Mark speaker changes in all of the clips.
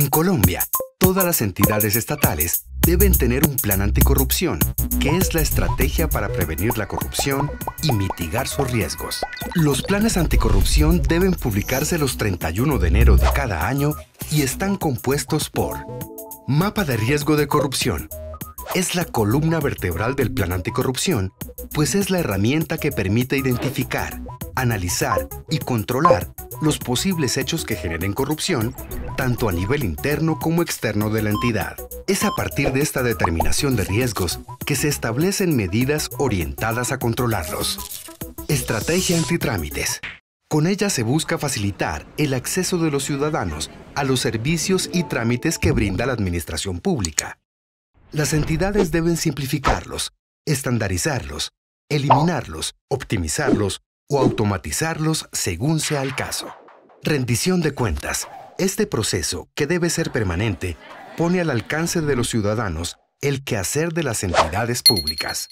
Speaker 1: En Colombia, todas las entidades estatales deben tener un plan anticorrupción, que es la estrategia para prevenir la corrupción y mitigar sus riesgos. Los planes anticorrupción deben publicarse los 31 de enero de cada año y están compuestos por Mapa de riesgo de corrupción. Es la columna vertebral del plan anticorrupción, pues es la herramienta que permite identificar, analizar y controlar los posibles hechos que generen corrupción, tanto a nivel interno como externo de la entidad. Es a partir de esta determinación de riesgos que se establecen medidas orientadas a controlarlos. Estrategia antitrámites. Con ella se busca facilitar el acceso de los ciudadanos a los servicios y trámites que brinda la administración pública. Las entidades deben simplificarlos, estandarizarlos, eliminarlos, optimizarlos o automatizarlos según sea el caso. Rendición de cuentas. Este proceso, que debe ser permanente, pone al alcance de los ciudadanos el quehacer de las entidades públicas.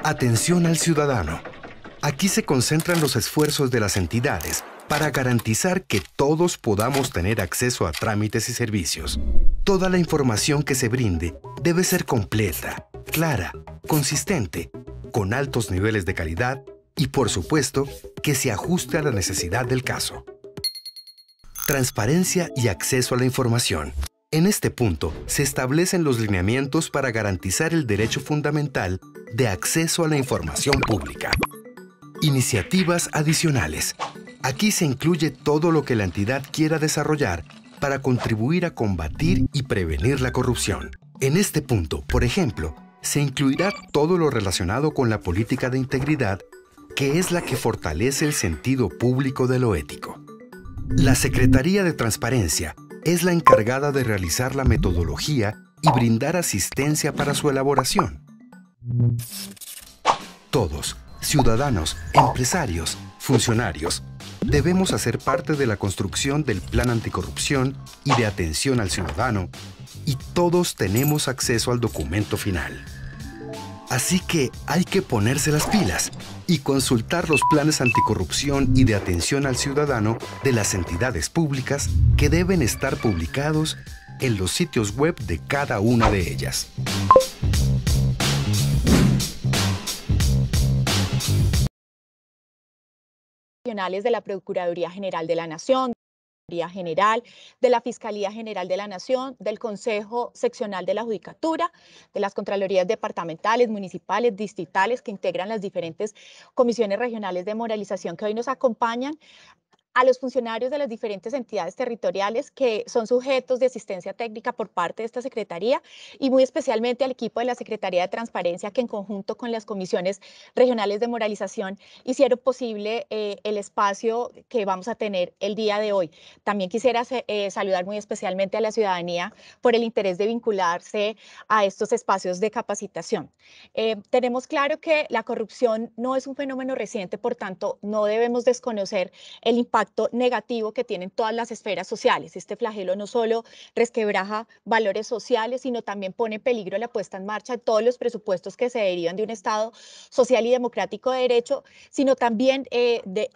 Speaker 1: Atención al ciudadano. Aquí se concentran los esfuerzos de las entidades para garantizar que todos podamos tener acceso a trámites y servicios. Toda la información que se brinde debe ser completa, clara, consistente, con altos niveles de calidad y, por supuesto, que se ajuste a la necesidad del caso. Transparencia y acceso a la información. En este punto se establecen los lineamientos para garantizar el derecho fundamental de acceso a la información pública. Iniciativas adicionales. Aquí se incluye todo lo que la entidad quiera desarrollar para contribuir a combatir y prevenir la corrupción. En este punto, por ejemplo, se incluirá todo lo relacionado con la política de integridad, que es la que fortalece el sentido público de lo ético. La Secretaría de Transparencia es la encargada de realizar la metodología y brindar asistencia para su elaboración. Todos, ciudadanos, empresarios, funcionarios, debemos hacer parte de la construcción del Plan Anticorrupción y de atención al ciudadano, y todos tenemos acceso al documento final. Así que hay que ponerse las pilas y consultar los planes anticorrupción y de atención al ciudadano de las entidades públicas, que deben estar publicados en los sitios web de cada una de ellas.
Speaker 2: De la Procuraduría General de la Nación, General, de la Fiscalía General de la Nación, del Consejo Seccional de la Judicatura, de las Contralorías departamentales, municipales, distritales, que integran las diferentes comisiones regionales de moralización que hoy nos acompañan, a los funcionarios de las diferentes entidades territoriales que son sujetos de asistencia técnica por parte de esta Secretaría, y muy especialmente al equipo de la Secretaría de Transparencia, que en conjunto con las comisiones regionales de moralización hicieron posible el espacio que vamos a tener el día de hoy. También quisiera saludar muy especialmente a la ciudadanía por el interés de vincularse a estos espacios de capacitación. Tenemos claro que la corrupción no es un fenómeno reciente, por tanto no debemos desconocer el impacto negativo que tienen todas las esferas sociales. Este flagelo no solo resquebraja valores sociales, sino también pone en peligro la puesta en marcha de todos los presupuestos que se derivan de un Estado social y democrático de derecho, sino también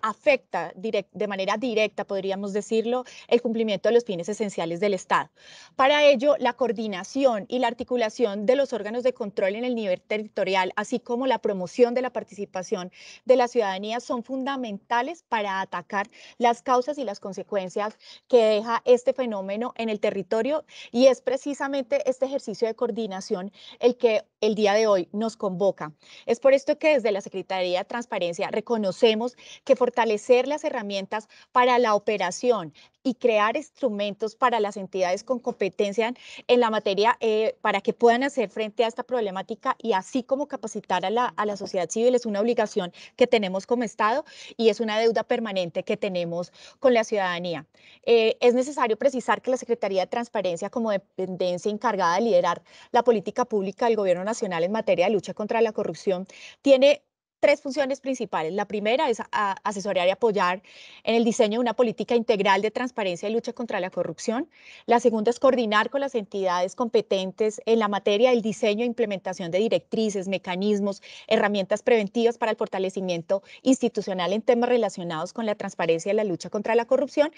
Speaker 2: afecta de manera directa, podríamos decirlo, el cumplimiento de los fines esenciales del Estado. Para ello, la coordinación y la articulación de los órganos de control en el nivel territorial, así como la promoción de la participación de la ciudadanía, son fundamentales para atacar las causas y las consecuencias que deja este fenómeno en el territorio, y es precisamente este ejercicio de coordinación el que el día de hoy nos convoca. Es por esto que desde la Secretaría de Transparencia reconocemos que fortalecer las herramientas para la operación y crear instrumentos para las entidades con competencia en la materia para que puedan hacer frente a esta problemática, y así como capacitar a la sociedad civil, es una obligación que tenemos como Estado y es una deuda permanente que tenemos con la ciudadanía. Es necesario precisar que la Secretaría de Transparencia, como dependencia encargada de liderar la política pública del Gobierno Nacional en materia de lucha contra la corrupción, tiene tres funciones principales. La primera es asesorar y apoyar en el diseño de una política integral de transparencia y lucha contra la corrupción. La segunda es coordinar con las entidades competentes en la materia del diseño e implementación de directrices, mecanismos, herramientas preventivas para el fortalecimiento institucional en temas relacionados con la transparencia y la lucha contra la corrupción.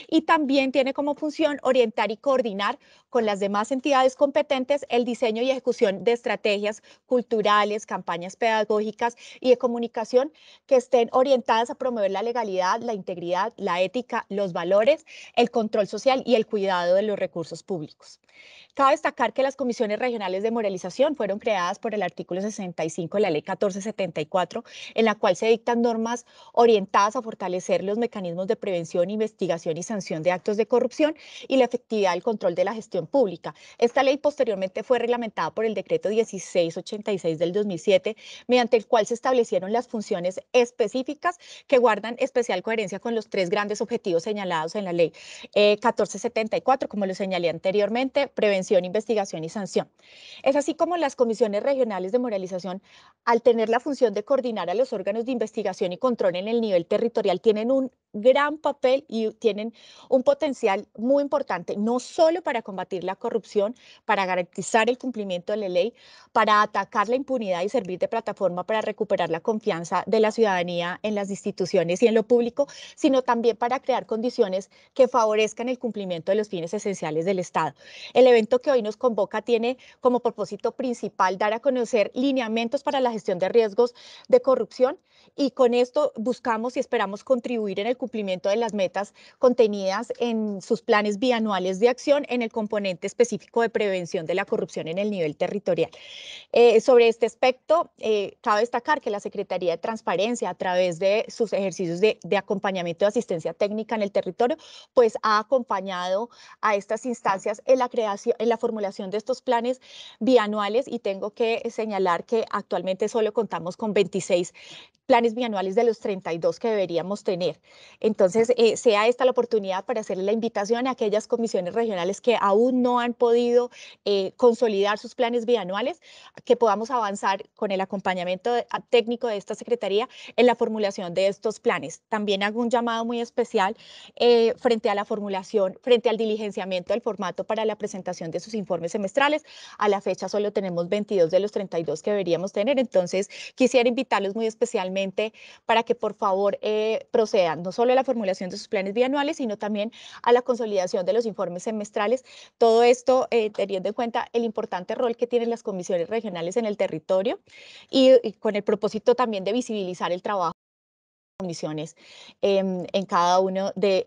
Speaker 2: Y también tiene como función orientar y coordinar con las demás entidades competentes el diseño y ejecución de estrategias culturales, campañas pedagógicas y de comunicación que estén orientadas a promover la legalidad, la integridad, la ética, los valores, el control social y el cuidado de los recursos públicos. Cabe destacar que las comisiones regionales de moralización fueron creadas por el artículo 65 de la ley 1474, en la cual se dictan normas orientadas a fortalecer los mecanismos de prevención, investigación y sanción de actos de corrupción y la efectividad del control de la gestión pública. Esta ley posteriormente fue reglamentada por el decreto 1686 del 2007, mediante el cual se establecieron las funciones específicas que guardan especial coherencia con los tres grandes objetivos señalados en la ley 1474, como lo señalé anteriormente, prevención, investigación y sanción. Es así como las comisiones regionales de moralización, al tener la función de coordinar a los órganos de investigación y control en el nivel territorial, tienen un gran papel y tienen un potencial muy importante, no solo para combatir la corrupción, para garantizar el cumplimiento de la ley, para atacar la impunidad y servir de plataforma para recuperar la confianza de la ciudadanía en las instituciones y en lo público, sino también para crear condiciones que favorezcan el cumplimiento de los fines esenciales del Estado. El evento que hoy nos convoca tiene como propósito principal dar a conocer lineamientos para la gestión de riesgos de corrupción y con esto buscamos y esperamos contribuir en el cumplimiento de las metas contenidas en sus planes bianuales de acción en el componente específico de prevención de la corrupción en el nivel territorial. Sobre este aspecto, cabe destacar que la Secretaría de Transparencia, a través de sus ejercicios de acompañamiento de asistencia técnica en el territorio, pues ha acompañado a estas instancias en la creación, en la formulación de estos planes bianuales y tengo que señalar que actualmente solo contamos con 26 planes bianuales de los 32 que deberíamos tener. Entonces, sea esta la oportunidad para hacerle la invitación a aquellas comisiones regionales que aún no han podido consolidar sus planes bianuales, que podamos avanzar con el acompañamiento técnico de esta Secretaría en la formulación de estos planes. También hago un llamado muy especial frente a la formulación, frente al diligenciamiento del formato para la presentación de sus informes semestrales. A la fecha solo tenemos 22 de los 32 que deberíamos tener, entonces quisiera invitarlos muy especialmente para que por favor procedan no solo a la formulación de sus planes bianuales, sino también a la consolidación de los informes semestrales. Todo esto teniendo en cuenta el importante rol que tienen las comisiones regionales en el territorio y con el propósito también de visibilizar el trabajo comisiones en cada uno de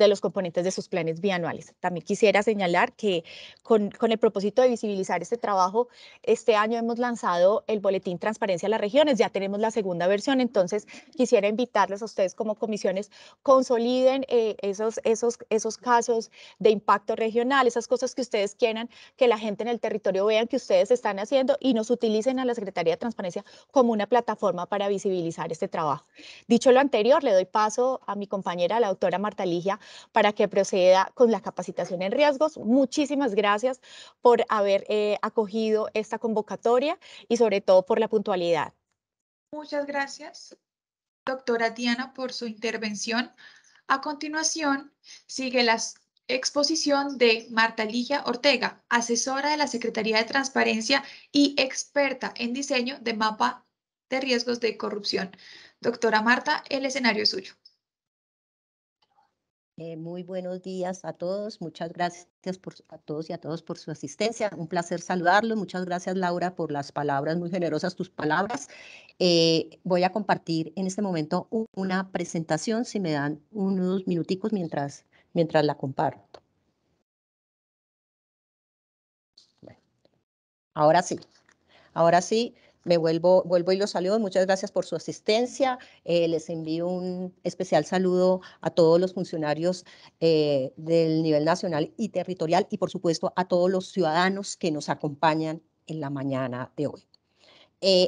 Speaker 2: los componentes de sus planes bianuales. También quisiera señalar que con el propósito de visibilizar este trabajo, este año hemos lanzado el boletín Transparencia a las Regiones, ya tenemos la segunda versión, entonces quisiera invitarles a ustedes como comisiones, consoliden esos casos de impacto regional, esas cosas que ustedes quieran que la gente en el territorio vean que ustedes están haciendo y nos utilicen a la Secretaría de Transparencia como una plataforma para visibilizar este trabajo. Dicho lo anterior, le doy paso a mi compañera, la doctora Marta Ligia, para que proceda con la capacitación en riesgos. Muchísimas gracias por haber acogido esta convocatoria y sobre todo por la puntualidad.
Speaker 3: Muchas gracias, doctora Diana, por su intervención. A continuación, sigue la exposición de Marta Ligia Ortega, asesora de la Secretaría de Transparencia y experta en diseño de mapa de riesgos de corrupción. Doctora Marta, el escenario es suyo.
Speaker 4: Muy buenos días a todos. Muchas gracias a todos y a todos por su asistencia. Un placer saludarlos. Muchas gracias, Laura, por las palabras, muy generosas tus palabras. Voy a compartir en este momento una presentación, si me dan unos minuticos mientras la comparto. Bueno, ahora sí. Vuelvo y los saludo. Muchas gracias por su asistencia. Les envío un especial saludo a todos los funcionarios del nivel nacional y territorial y, por supuesto, a todos los ciudadanos que nos acompañan en la mañana de hoy.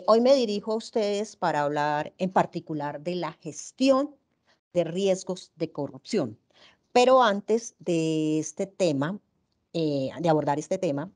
Speaker 4: Hoy me dirijo a ustedes para hablar en particular de la gestión de riesgos de corrupción. Pero antes de este tema, de abordar este tema,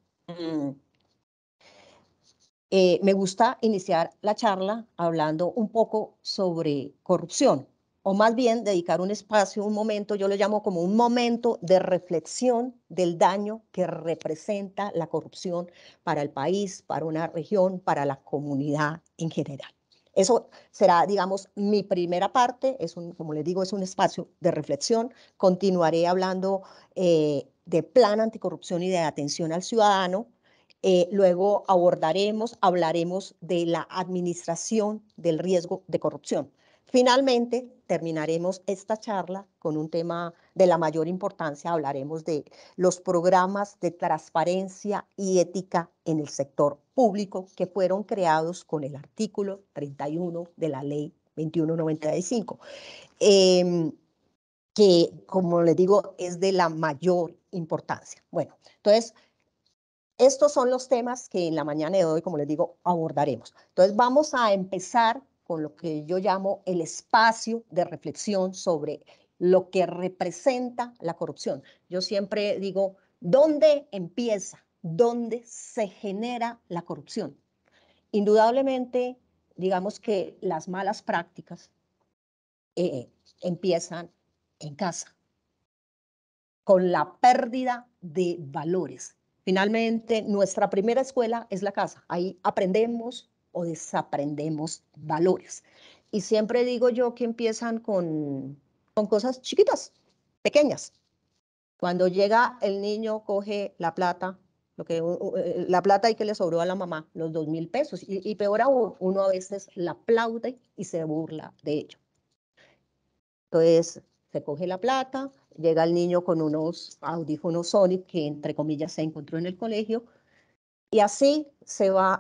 Speaker 4: Me gusta iniciar la charla hablando un poco sobre corrupción, o más bien dedicar un espacio, un momento, yo lo llamo como un momento de reflexión del daño que representa la corrupción para el país, para una región, para la comunidad en general. Eso será, digamos, mi primera parte, como les digo, es un espacio de reflexión. Continuaré hablando de plan anticorrupción y de atención al ciudadano. Luego hablaremos de la administración del riesgo de corrupción. Finalmente, terminaremos esta charla con un tema de la mayor importancia. Hablaremos de los programas de transparencia y ética en el sector público que fueron creados con el artículo 31 de la ley 2195, que, como les digo, es de la mayor importancia. Bueno, entonces, estos son los temas que en la mañana de hoy, como les digo, abordaremos. Entonces, vamos a empezar con lo que yo llamo el espacio de reflexión sobre lo que representa la corrupción. Yo siempre digo, ¿dónde empieza? ¿Dónde se genera la corrupción? Indudablemente, digamos que las malas prácticas empiezan en casa, con la pérdida de valores. Finalmente, nuestra primera escuela es la casa. Ahí aprendemos o desaprendemos valores. Y siempre digo yo que empiezan con cosas chiquitas, pequeñas. Cuando llega el niño, coge la plata, la plata y que le sobró a la mamá, los 2.000 pesos. Y peor aún, uno a veces la aplaude y se burla de ello. Entonces, se coge la plata, llega el niño con unos audífonos Sony que, entre comillas, se encontró en el colegio, y así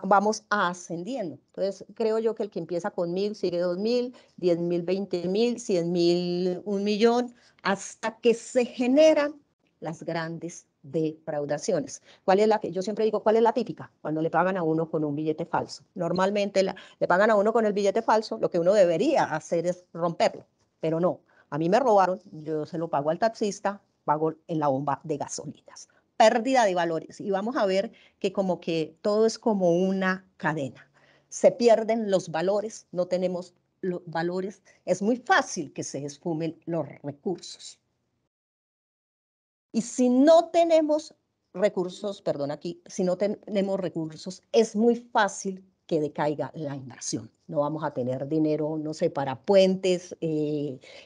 Speaker 4: vamos ascendiendo. Entonces, creo yo que el que empieza con 1.000 sigue 2.000, 10.000, 20.000, 100.000, 1.000.000, hasta que se generan las grandes defraudaciones. ¿Cuál es yo siempre digo, ¿cuál es la típica? Cuando le pagan a uno con un billete falso. Normalmente le pagan a uno con el billete falso, lo que uno debería hacer es romperlo, pero no. A mí me robaron, yo se lo pago al taxista, pago en la bomba de gasolinas. Pérdida de valores. Y vamos a ver que como que todo es como una cadena. Se pierden los valores, no tenemos los valores, es muy fácil que se esfumen los recursos. Y si no tenemos recursos, perdón, aquí, si no tenemos recursos, es muy fácil que decaiga la inversión. No vamos a tener dinero, no sé, para puentes,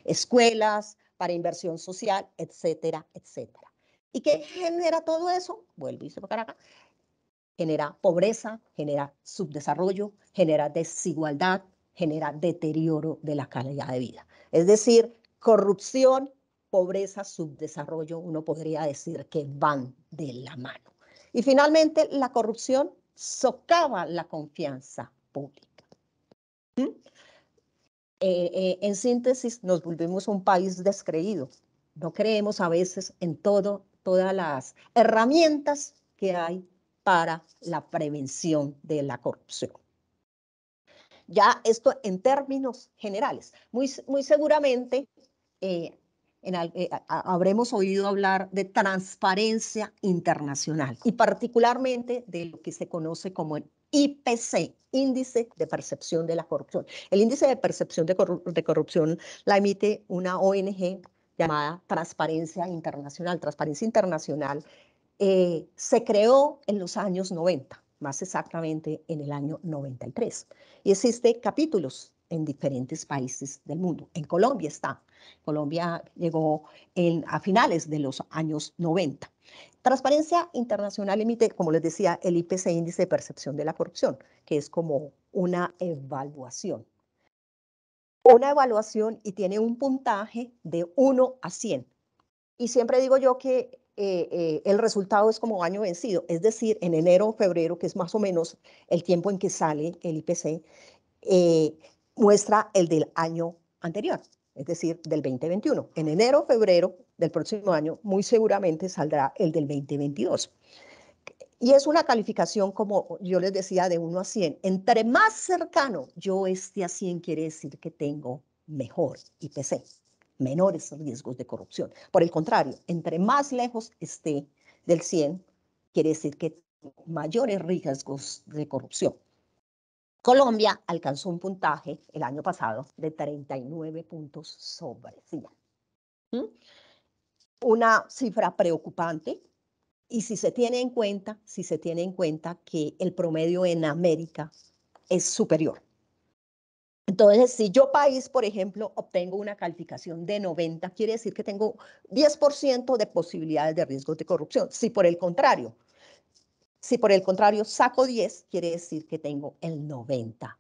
Speaker 4: escuelas, para inversión social, etcétera, etcétera. ¿Y qué genera todo eso? Vuelvo y se para acá. Genera pobreza, genera subdesarrollo, genera desigualdad, genera deterioro de la calidad de vida. Es decir, corrupción, pobreza, subdesarrollo, uno podría decir que van de la mano. Y finalmente, la corrupción socava la confianza pública. En síntesis, nos volvemos un país descreído. No creemos a veces en todas las herramientas que hay para la prevención de la corrupción. Ya esto en términos generales. Muy seguramente habremos oído hablar de transparencia internacional y particularmente de lo que se conoce como el IPC, Índice de Percepción de la Corrupción. El Índice de Percepción de Corrupción la emite una ONG llamada Transparencia Internacional. Transparencia Internacional se creó en los años 90, más exactamente en el año 93. Y existe capítulos en diferentes países del mundo. En Colombia está. Colombia llegó a finales de los años 90. Transparencia Internacional emite, como les decía, el IPC, Índice de Percepción de la Corrupción, que es como una evaluación. Una evaluación y tiene un puntaje de 1 a 100. Y siempre digo yo que el resultado es como año vencido, es decir, en enero o febrero, que es más o menos el tiempo en que sale el IPC, muestra el del año anterior, es decir, del 2021. En enero o febrero del próximo año, muy seguramente saldrá el del 2022. Y es una calificación, como yo les decía, de 1 a 100. Entre más cercano yo esté a 100, quiere decir que tengo mejor IPC, menores riesgos de corrupción. Por el contrario, entre más lejos esté del 100, quiere decir que tengo mayores riesgos de corrupción. Colombia alcanzó un puntaje el año pasado de 39 puntos sobre 100. Una cifra preocupante. Y si se tiene en cuenta que el promedio en América es superior. Entonces, si yo país, por ejemplo, obtengo una calificación de 90, quiere decir que tengo 10% de posibilidades de riesgos de corrupción. Si por el contrario saco 10, quiere decir que tengo el 90%.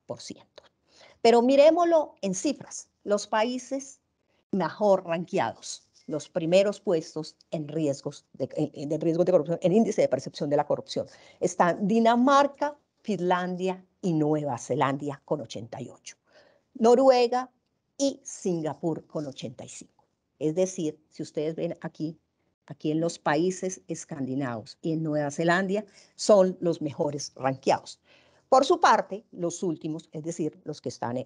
Speaker 4: Pero miremoslo en cifras. Los países mejor ranqueados, los primeros puestos en riesgos de corrupción, en índice de percepción de la corrupción, están Dinamarca, Finlandia y Nueva Zelanda con 88. Noruega y Singapur con 85. Es decir, si ustedes ven aquí en los países escandinavos y en Nueva Zelanda, son los mejores ranqueados. Por su parte, los últimos, es decir, los que están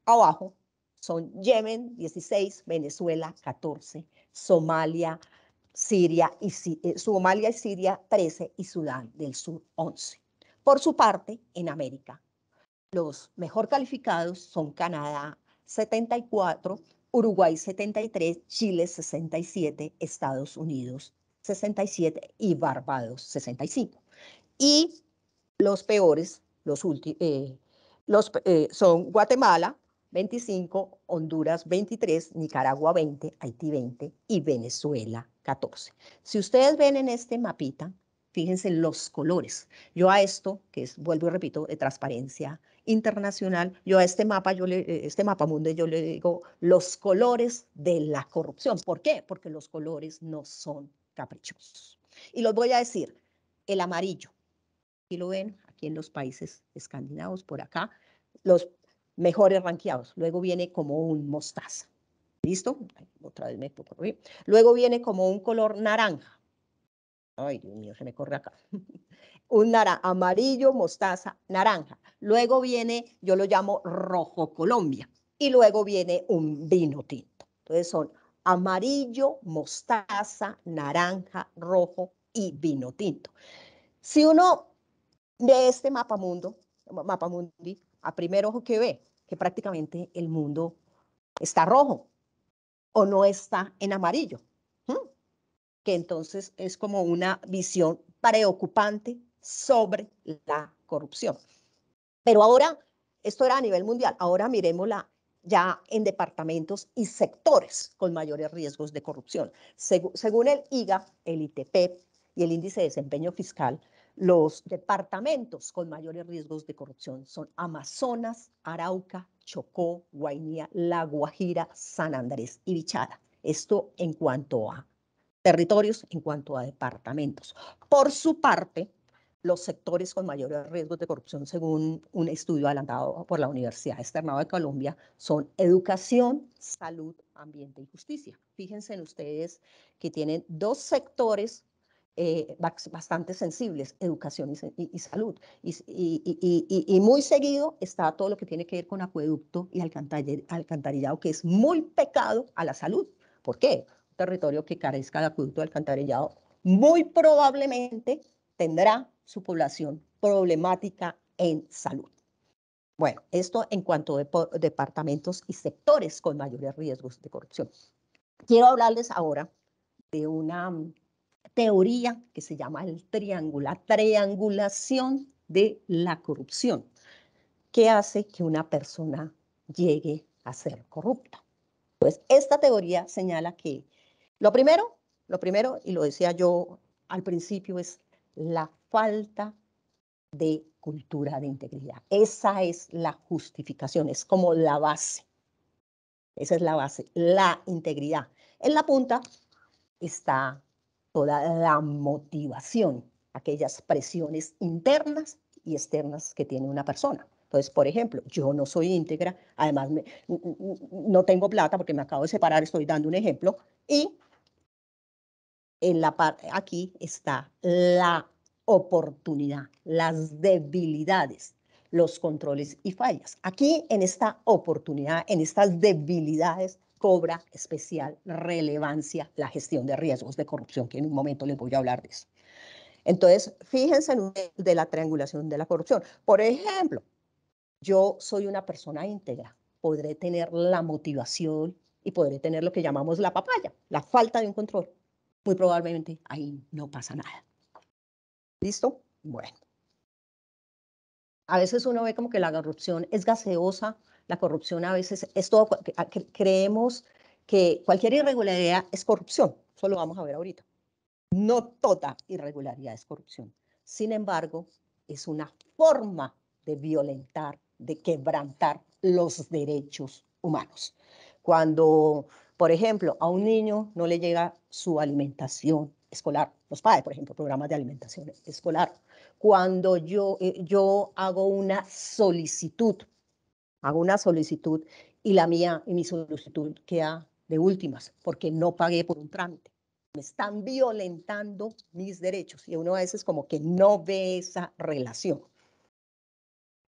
Speaker 4: abajo, son Yemen, 16, Venezuela, 14, Somalia, Siria y Siria, 13, y Sudán del Sur, 11. Por su parte, en América, los mejor calificados son Canadá, 74, Uruguay, 73, Chile, 67, Estados Unidos, 67 y Barbados, 65. Y los peores, son Guatemala, 25, Honduras, 23, Nicaragua, 20, Haití, 20 y Venezuela, 14. Si ustedes ven en este mapita, fíjense los colores. Yo a esto, que es, vuelvo y repito, de transparencia internacional, yo a este mapa mundo, yo le digo los colores de la corrupción. ¿Por qué? Porque los colores no son caprichosos. Y los voy a decir, el amarillo, aquí lo ven, aquí en los países escandinavos, por acá, los mejores ranqueados. Luego viene como un mostaza. ¿Listo? Otra vez me corrí. Luego viene como un color naranja. Ay, Dios mío, se me corre acá. Un amarillo, mostaza, naranja. Luego viene, yo lo llamo rojo Colombia. Y luego viene un vino tinto. Entonces son amarillo, mostaza, naranja, rojo y vino tinto. Si uno ve este mapa mundi, a primer ojo que ve, que prácticamente el mundo está rojo o no está en amarillo. Que entonces es como una visión preocupante sobre la corrupción. Pero ahora, esto era a nivel mundial, ahora miremosla ya en departamentos y sectores con mayores riesgos de corrupción. Según el IGA, el ITP y el Índice de Desempeño Fiscal, los departamentos con mayores riesgos de corrupción son Amazonas, Arauca, Chocó, Guainía, La Guajira, San Andrés y Bichada. Esto en cuanto a territorios, en cuanto a departamentos. Por su parte, los sectores con mayores riesgos de corrupción, según un estudio adelantado por la Universidad Externado de Colombia, son educación, salud, ambiente y justicia. Fíjense en ustedes que tienen dos sectores bastante sensibles, educación y salud. Y muy seguido está todo lo que tiene que ver con acueducto y alcantarillado, que es muy pegado a la salud. ¿Por qué? Un territorio que carezca de acueducto y alcantarillado muy probablemente tendrá su población problemática en salud. Bueno, esto en cuanto a departamentos y sectores con mayores riesgos de corrupción. Quiero hablarles ahora de una teoría que se llama la triangulación de la corrupción, que hace que una persona llegue a ser corrupta. Pues esta teoría señala que lo primero, y lo decía yo al principio, es la falta de cultura de integridad. Esa es la justificación, es como la base. Esa es la base, la integridad. En la punta está toda la motivación, aquellas presiones internas y externas que tiene una persona. Entonces, por ejemplo, yo no soy íntegra, además no tengo plata porque me acabo de separar, estoy dando un ejemplo, y en la parte aquí está la oportunidad, las debilidades, los controles y fallas. Aquí en esta oportunidad, en estas debilidades, cobra especial relevancia la gestión de riesgos de corrupción, que en un momento les voy a hablar de eso. Entonces, fíjense en de la triangulación de la corrupción. Por ejemplo, yo soy una persona íntegra, podré tener la motivación y podré tener lo que llamamos la papaya, la falta de un control. Muy probablemente ahí no pasa nada. ¿Listo? Bueno. A veces uno ve como que la corrupción es gaseosa, la corrupción a veces es todo, creemos que cualquier irregularidad es corrupción, eso lo vamos a ver ahorita. No toda irregularidad es corrupción. Sin embargo, es una forma de violentar, de quebrantar los derechos humanos. Cuando, por ejemplo, a un niño no le llega su alimentación escolar, los padres, por ejemplo, programas de alimentación escolar, cuando yo hago una solicitud y mi solicitud queda de últimas porque no pagué por un trámite. Me están violentando mis derechos y uno a veces como que no ve esa relación.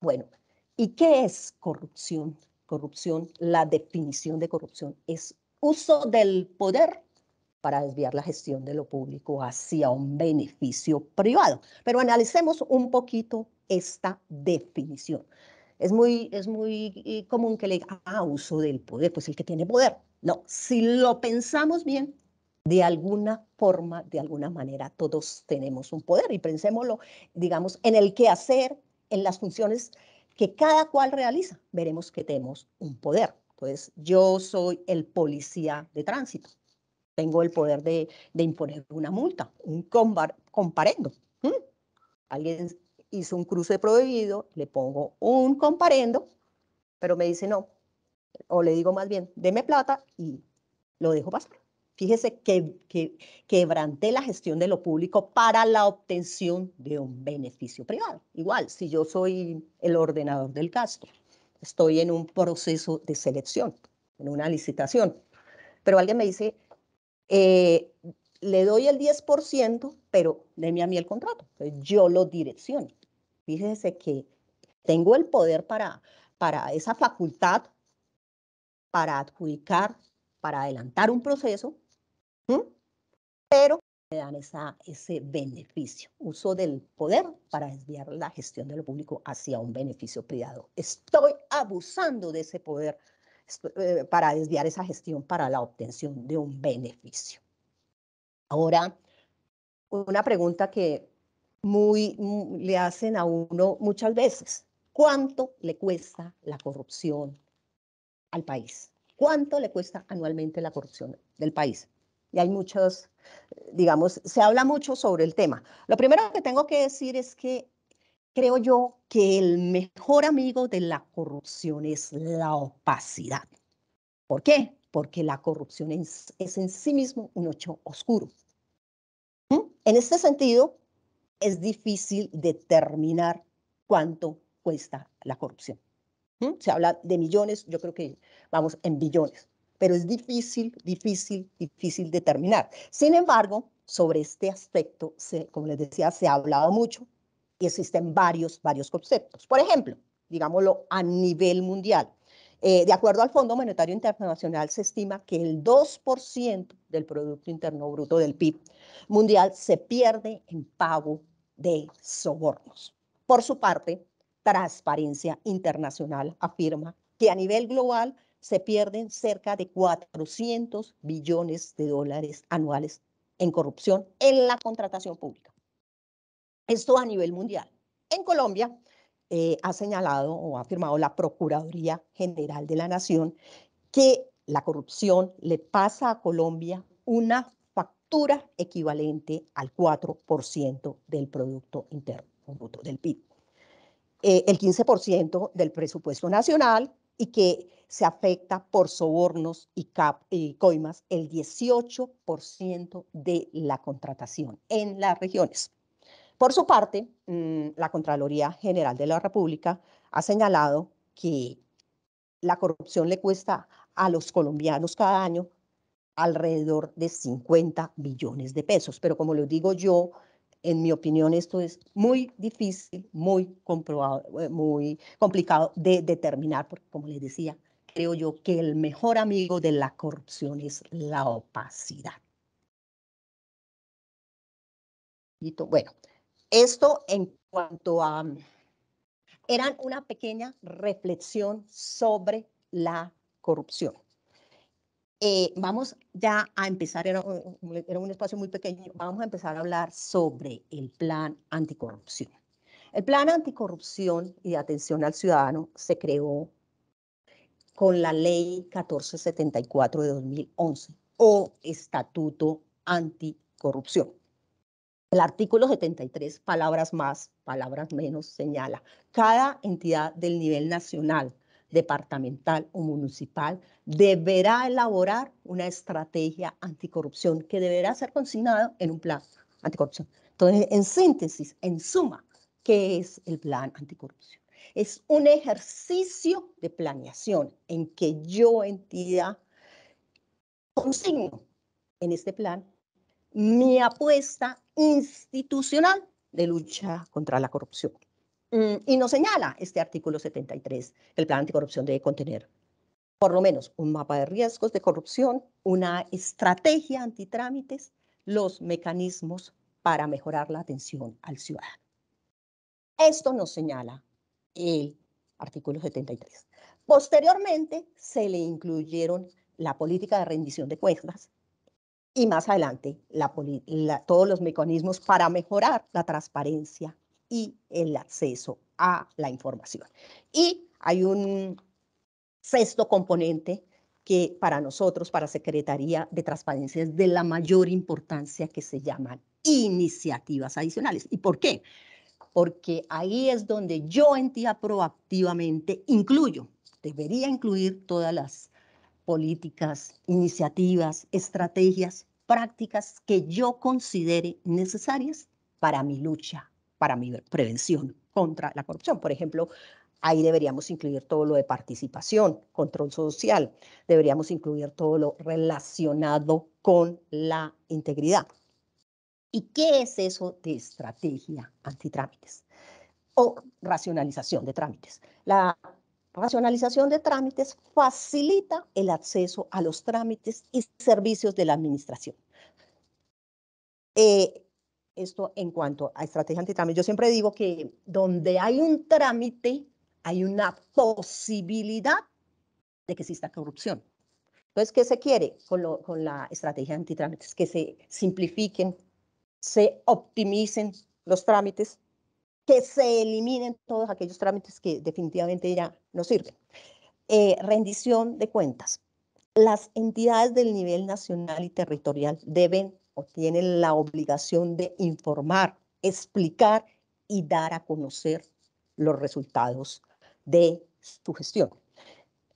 Speaker 4: Bueno, ¿y qué es corrupción? Corrupción, la definición de corrupción es uso del poder para desviar la gestión de lo público hacia un beneficio privado. Pero analicemos un poquito esta definición. Es muy común que le diga, uso del poder, pues el que tiene poder. No, si lo pensamos bien, de alguna forma, de alguna manera, todos tenemos un poder y pensémoslo, digamos, en el quehacer, en las funciones que cada cual realiza. Veremos que tenemos un poder. Entonces, yo soy el policía de tránsito. Tengo el poder de imponer una multa, un comparendo. Alguien hizo un cruce prohibido, le pongo un comparendo, pero me dice no, o le digo más bien, deme plata y lo dejo pasar. Fíjese que quebranté la gestión de lo público para la obtención de un beneficio privado. Igual, si yo soy el ordenador del gasto, estoy en un proceso de selección, en una licitación, pero alguien me dice, le doy el 10%, pero deme a mí el contrato. Entonces, yo lo direcciono. Fíjese que tengo el poder para esa facultad, para adjudicar, para adelantar un proceso, pero me dan ese beneficio. Uso del poder para desviar la gestión de lo público hacia un beneficio privado. Estoy abusando de ese poder para desviar esa gestión para la obtención de un beneficio. Ahora, una pregunta que le hacen a uno muchas veces. ¿Cuánto le cuesta la corrupción al país? ¿Cuánto le cuesta anualmente la corrupción del país? Y hay muchos, digamos, se habla mucho sobre el tema. Lo primero que tengo que decir es que creo yo que el mejor amigo de la corrupción es la opacidad. ¿Por qué? Porque la corrupción es en sí mismo un hecho oscuro. En este sentido, es difícil determinar cuánto cuesta la corrupción. Se habla de millones, yo creo que vamos en billones, pero es difícil determinar. Sin embargo, sobre este aspecto, como les decía, se ha hablado mucho y existen varios conceptos. Por ejemplo, digámoslo a nivel mundial. De acuerdo al Fondo Monetario Internacional, se estima que el 2% del Producto Interno Bruto del PIB mundial se pierde en pago de sobornos. Por su parte, Transparencia Internacional afirma que a nivel global se pierden cerca de 400 billones de dólares anuales en corrupción en la contratación pública. Esto a nivel mundial. En Colombia ha señalado o ha afirmado la Procuraduría General de la Nación que la corrupción le pasa a Colombia una factura equivalente al 4% del Producto Interno Bruto del PIB. El 15% del presupuesto nacional y que se afecta por sobornos y coimas el 18% de la contratación en las regiones. Por su parte, la Contraloría General de la República ha señalado que la corrupción le cuesta a los colombianos cada año alrededor de 50 billones de pesos. Pero como les digo yo, en mi opinión, esto es muy difícil, muy complicado de determinar, porque como les decía, creo yo que el mejor amigo de la corrupción es la opacidad. Bueno, esto en cuanto a eran una pequeña reflexión sobre la corrupción. Vamos ya a empezar, era un espacio muy pequeño, vamos a empezar a hablar sobre el plan anticorrupción. El plan anticorrupción y de atención al ciudadano se creó con la ley 1474 de 2011 o Estatuto Anticorrupción. El artículo 73, palabras más, palabras menos, señala: cada entidad del nivel nacional, departamental o municipal deberá elaborar una estrategia anticorrupción que deberá ser consignada en un plan anticorrupción. Entonces, en síntesis, en suma, ¿qué es el plan anticorrupción? Es un ejercicio de planeación en que yo, entidad, consigno en este plan mi apuesta institucional de lucha contra la corrupción. Y nos señala este artículo 73, el plan anticorrupción debe contener por lo menos un mapa de riesgos de corrupción, una estrategia antitrámites, los mecanismos para mejorar la atención al ciudadano. Esto nos señala el artículo 73. Posteriormente se le incluyeron la política de rendición de cuentas, y más adelante todos los mecanismos para mejorar la transparencia y el acceso a la información. Y hay un sexto componente que para nosotros, para Secretaría de Transparencia, es de la mayor importancia, que se llaman iniciativas adicionales. ¿Y por qué? Porque ahí es donde yo, entidad, proactivamente debería incluir todas las políticas, iniciativas, estrategias, prácticas que yo considere necesarias para mi lucha, para mi prevención contra la corrupción. Por ejemplo, ahí deberíamos incluir todo lo de participación, control social, deberíamos incluir todo lo relacionado con la integridad. ¿Y qué es eso de estrategia antitrámites o racionalización de trámites? La racionalización de trámites facilita el acceso a los trámites y servicios de la administración. Esto en cuanto a estrategia antitrámites. Yo siempre digo que donde hay un trámite, hay una posibilidad de que exista corrupción. Entonces, ¿qué se quiere con la estrategia antitrámites? Que se simplifiquen, se optimicen los trámites, que se eliminen todos aquellos trámites que definitivamente ya no sirven. Rendición de cuentas. Las entidades del nivel nacional y territorial deben o tienen la obligación de informar, explicar y dar a conocer los resultados de su gestión.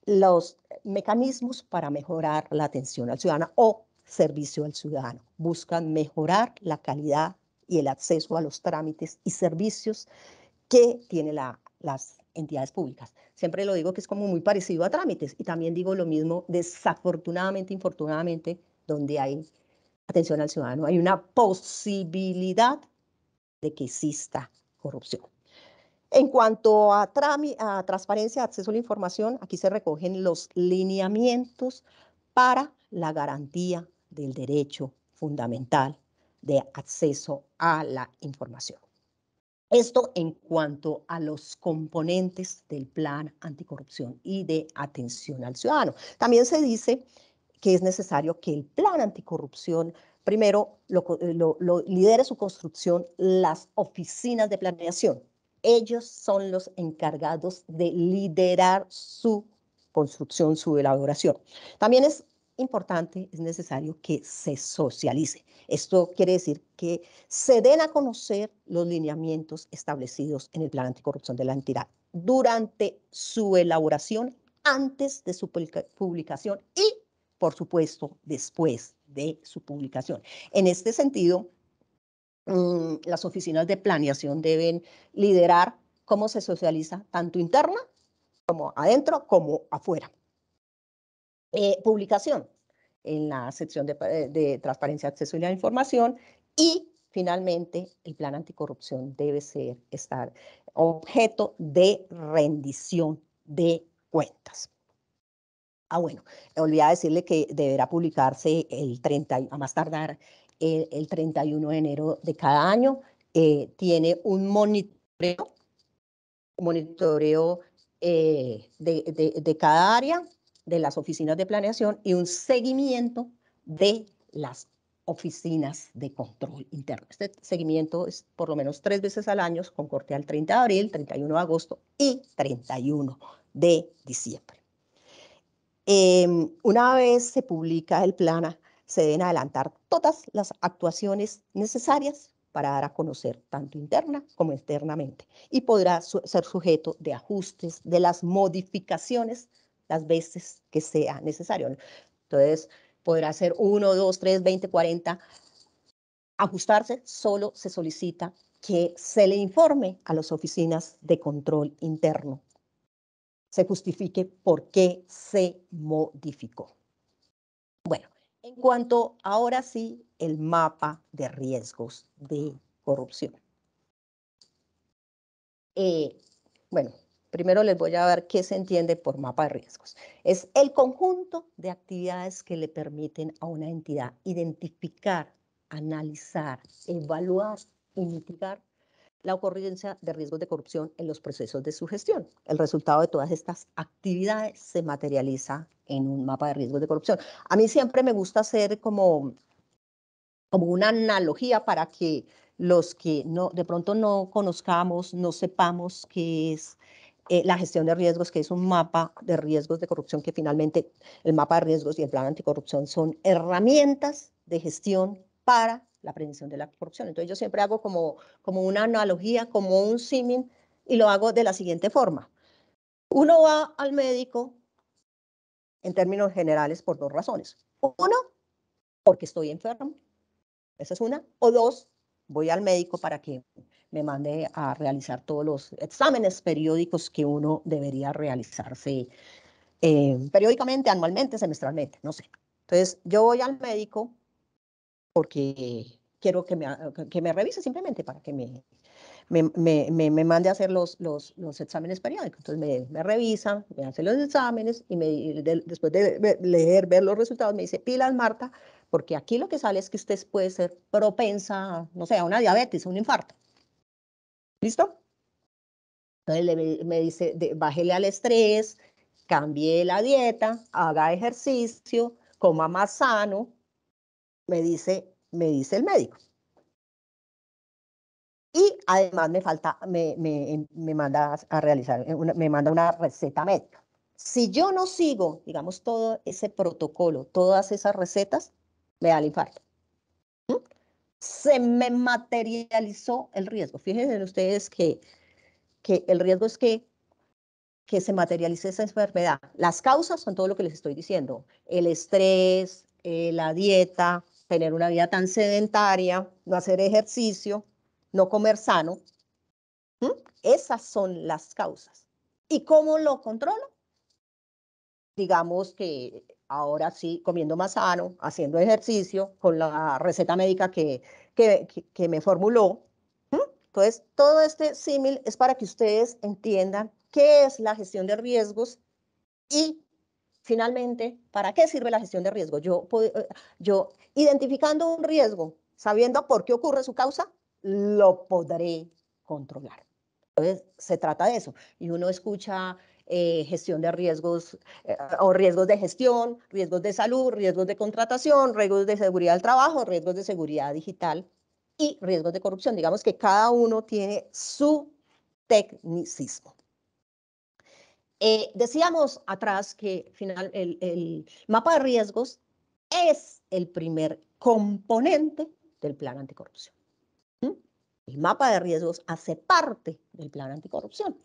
Speaker 4: Los mecanismos para mejorar la atención al ciudadano o servicio al ciudadano buscan mejorar la calidad y el acceso a los trámites y servicios que tienen las entidades públicas. Siempre lo digo que es como muy parecido a trámites, y también digo lo mismo, desafortunadamente, infortunadamente, donde hay atención al ciudadano, hay una posibilidad de que exista corrupción. En cuanto a transparencia, acceso a la información, aquí se recogen los lineamientos para la garantía del derecho fundamental de acceso a la información. Esto en cuanto a los componentes del plan anticorrupción y de atención al ciudadano. También se dice que es necesario que el plan anticorrupción primero lo lidere su construcción las oficinas de planeación. Ellos son los encargados de liderar su construcción, su elaboración. También es importante, es necesario que se socialice. Esto quiere decir que se den a conocer los lineamientos establecidos en el plan anticorrupción de la entidad durante su elaboración, antes de su publicación y, por supuesto, después de su publicación. En este sentido, las oficinas de planeación deben liderar cómo se socializa tanto interna como adentro como afuera. Publicación en la sección de transparencia, acceso a la información, y finalmente el plan anticorrupción debe estar objeto de rendición de cuentas. Bueno, olvidé decirle que deberá publicarse a más tardar el 31 de enero de cada año. Tiene un monitoreo monitoreo de cada área, de las oficinas de planeación y un seguimiento de las oficinas de control interno. Este seguimiento es por lo menos 3 veces al año, con corte al 30 de abril, 31 de agosto y 31 de diciembre. Una vez se publica el plan, se deben adelantar todas las actuaciones necesarias para dar a conocer tanto interna como externamente y podrá ser sujeto de ajustes, de las modificaciones las veces que sea necesario. Entonces, podrá ser 1, 2, 3, 20, 40. Ajustarse, solo se solicita que se le informe a las oficinas de control interno, se justifique por qué se modificó. Bueno, en cuanto ahora sí, el mapa de riesgos de corrupción. Bueno, primero les voy a ver qué se entiende por mapa de riesgos. Es el conjunto de actividades que le permiten a una entidad identificar, analizar, evaluar y mitigar la ocurrencia de riesgos de corrupción en los procesos de su gestión. El resultado de todas estas actividades se materializa en un mapa de riesgos de corrupción. A mí siempre me gusta hacer como una analogía para que los que de pronto no conozcamos, no sepamos qué es la gestión de riesgos, que es un mapa de riesgos de corrupción, que finalmente el mapa de riesgos y el plan anticorrupción son herramientas de gestión para la prevención de la corrupción. Entonces yo siempre hago como una analogía, como un símil, y lo hago de la siguiente forma. Uno va al médico, en términos generales, por 2 razones. Uno, porque estoy enfermo. Esa es una. O 2, voy al médico para que me mande a realizar todos los exámenes periódicos que uno debería realizarse periódicamente, anualmente, semestralmente, no sé. Entonces, yo voy al médico porque quiero que me revise simplemente para que me mande a hacer los exámenes periódicos. Entonces me revisan, me hacen los exámenes y después de leer, ver los resultados, me dice, pilas Marta, porque aquí lo que sale es que usted puede ser propensa, no sé, a una diabetes, a un infarto. ¿Listo? Entonces me dice, bájele al estrés, cambie la dieta, haga ejercicio, coma más sano, me dice el médico. Y además me manda a realizar, me manda una receta médica. Si yo no sigo, digamos, todo ese protocolo, todas esas recetas, me da el infarto. Se me materializó el riesgo. Fíjense ustedes que el riesgo es que se materialice esa enfermedad. Las causas son todo lo que les estoy diciendo. El estrés, la dieta, tener una vida tan sedentaria, no hacer ejercicio, no comer sano. Esas son las causas. ¿Y cómo lo controlo? Digamos que ahora sí, comiendo más sano, haciendo ejercicio, con la receta médica que me formuló. Entonces, todo este símil es para que ustedes entiendan qué es la gestión de riesgos y, finalmente, ¿para qué sirve la gestión de riesgos? Yo identificando un riesgo, sabiendo por qué ocurre su causa, lo podré controlar. Entonces, se trata de eso. Y uno escucha gestión de riesgos o riesgos de gestión, riesgos de salud, riesgos de contratación, riesgos de seguridad del trabajo, riesgos de seguridad digital y riesgos de corrupción. Digamos que cada uno tiene su tecnicismo. Decíamos atrás que el mapa de riesgos es el primer componente del plan anticorrupción. El mapa de riesgos hace parte del plan anticorrupción.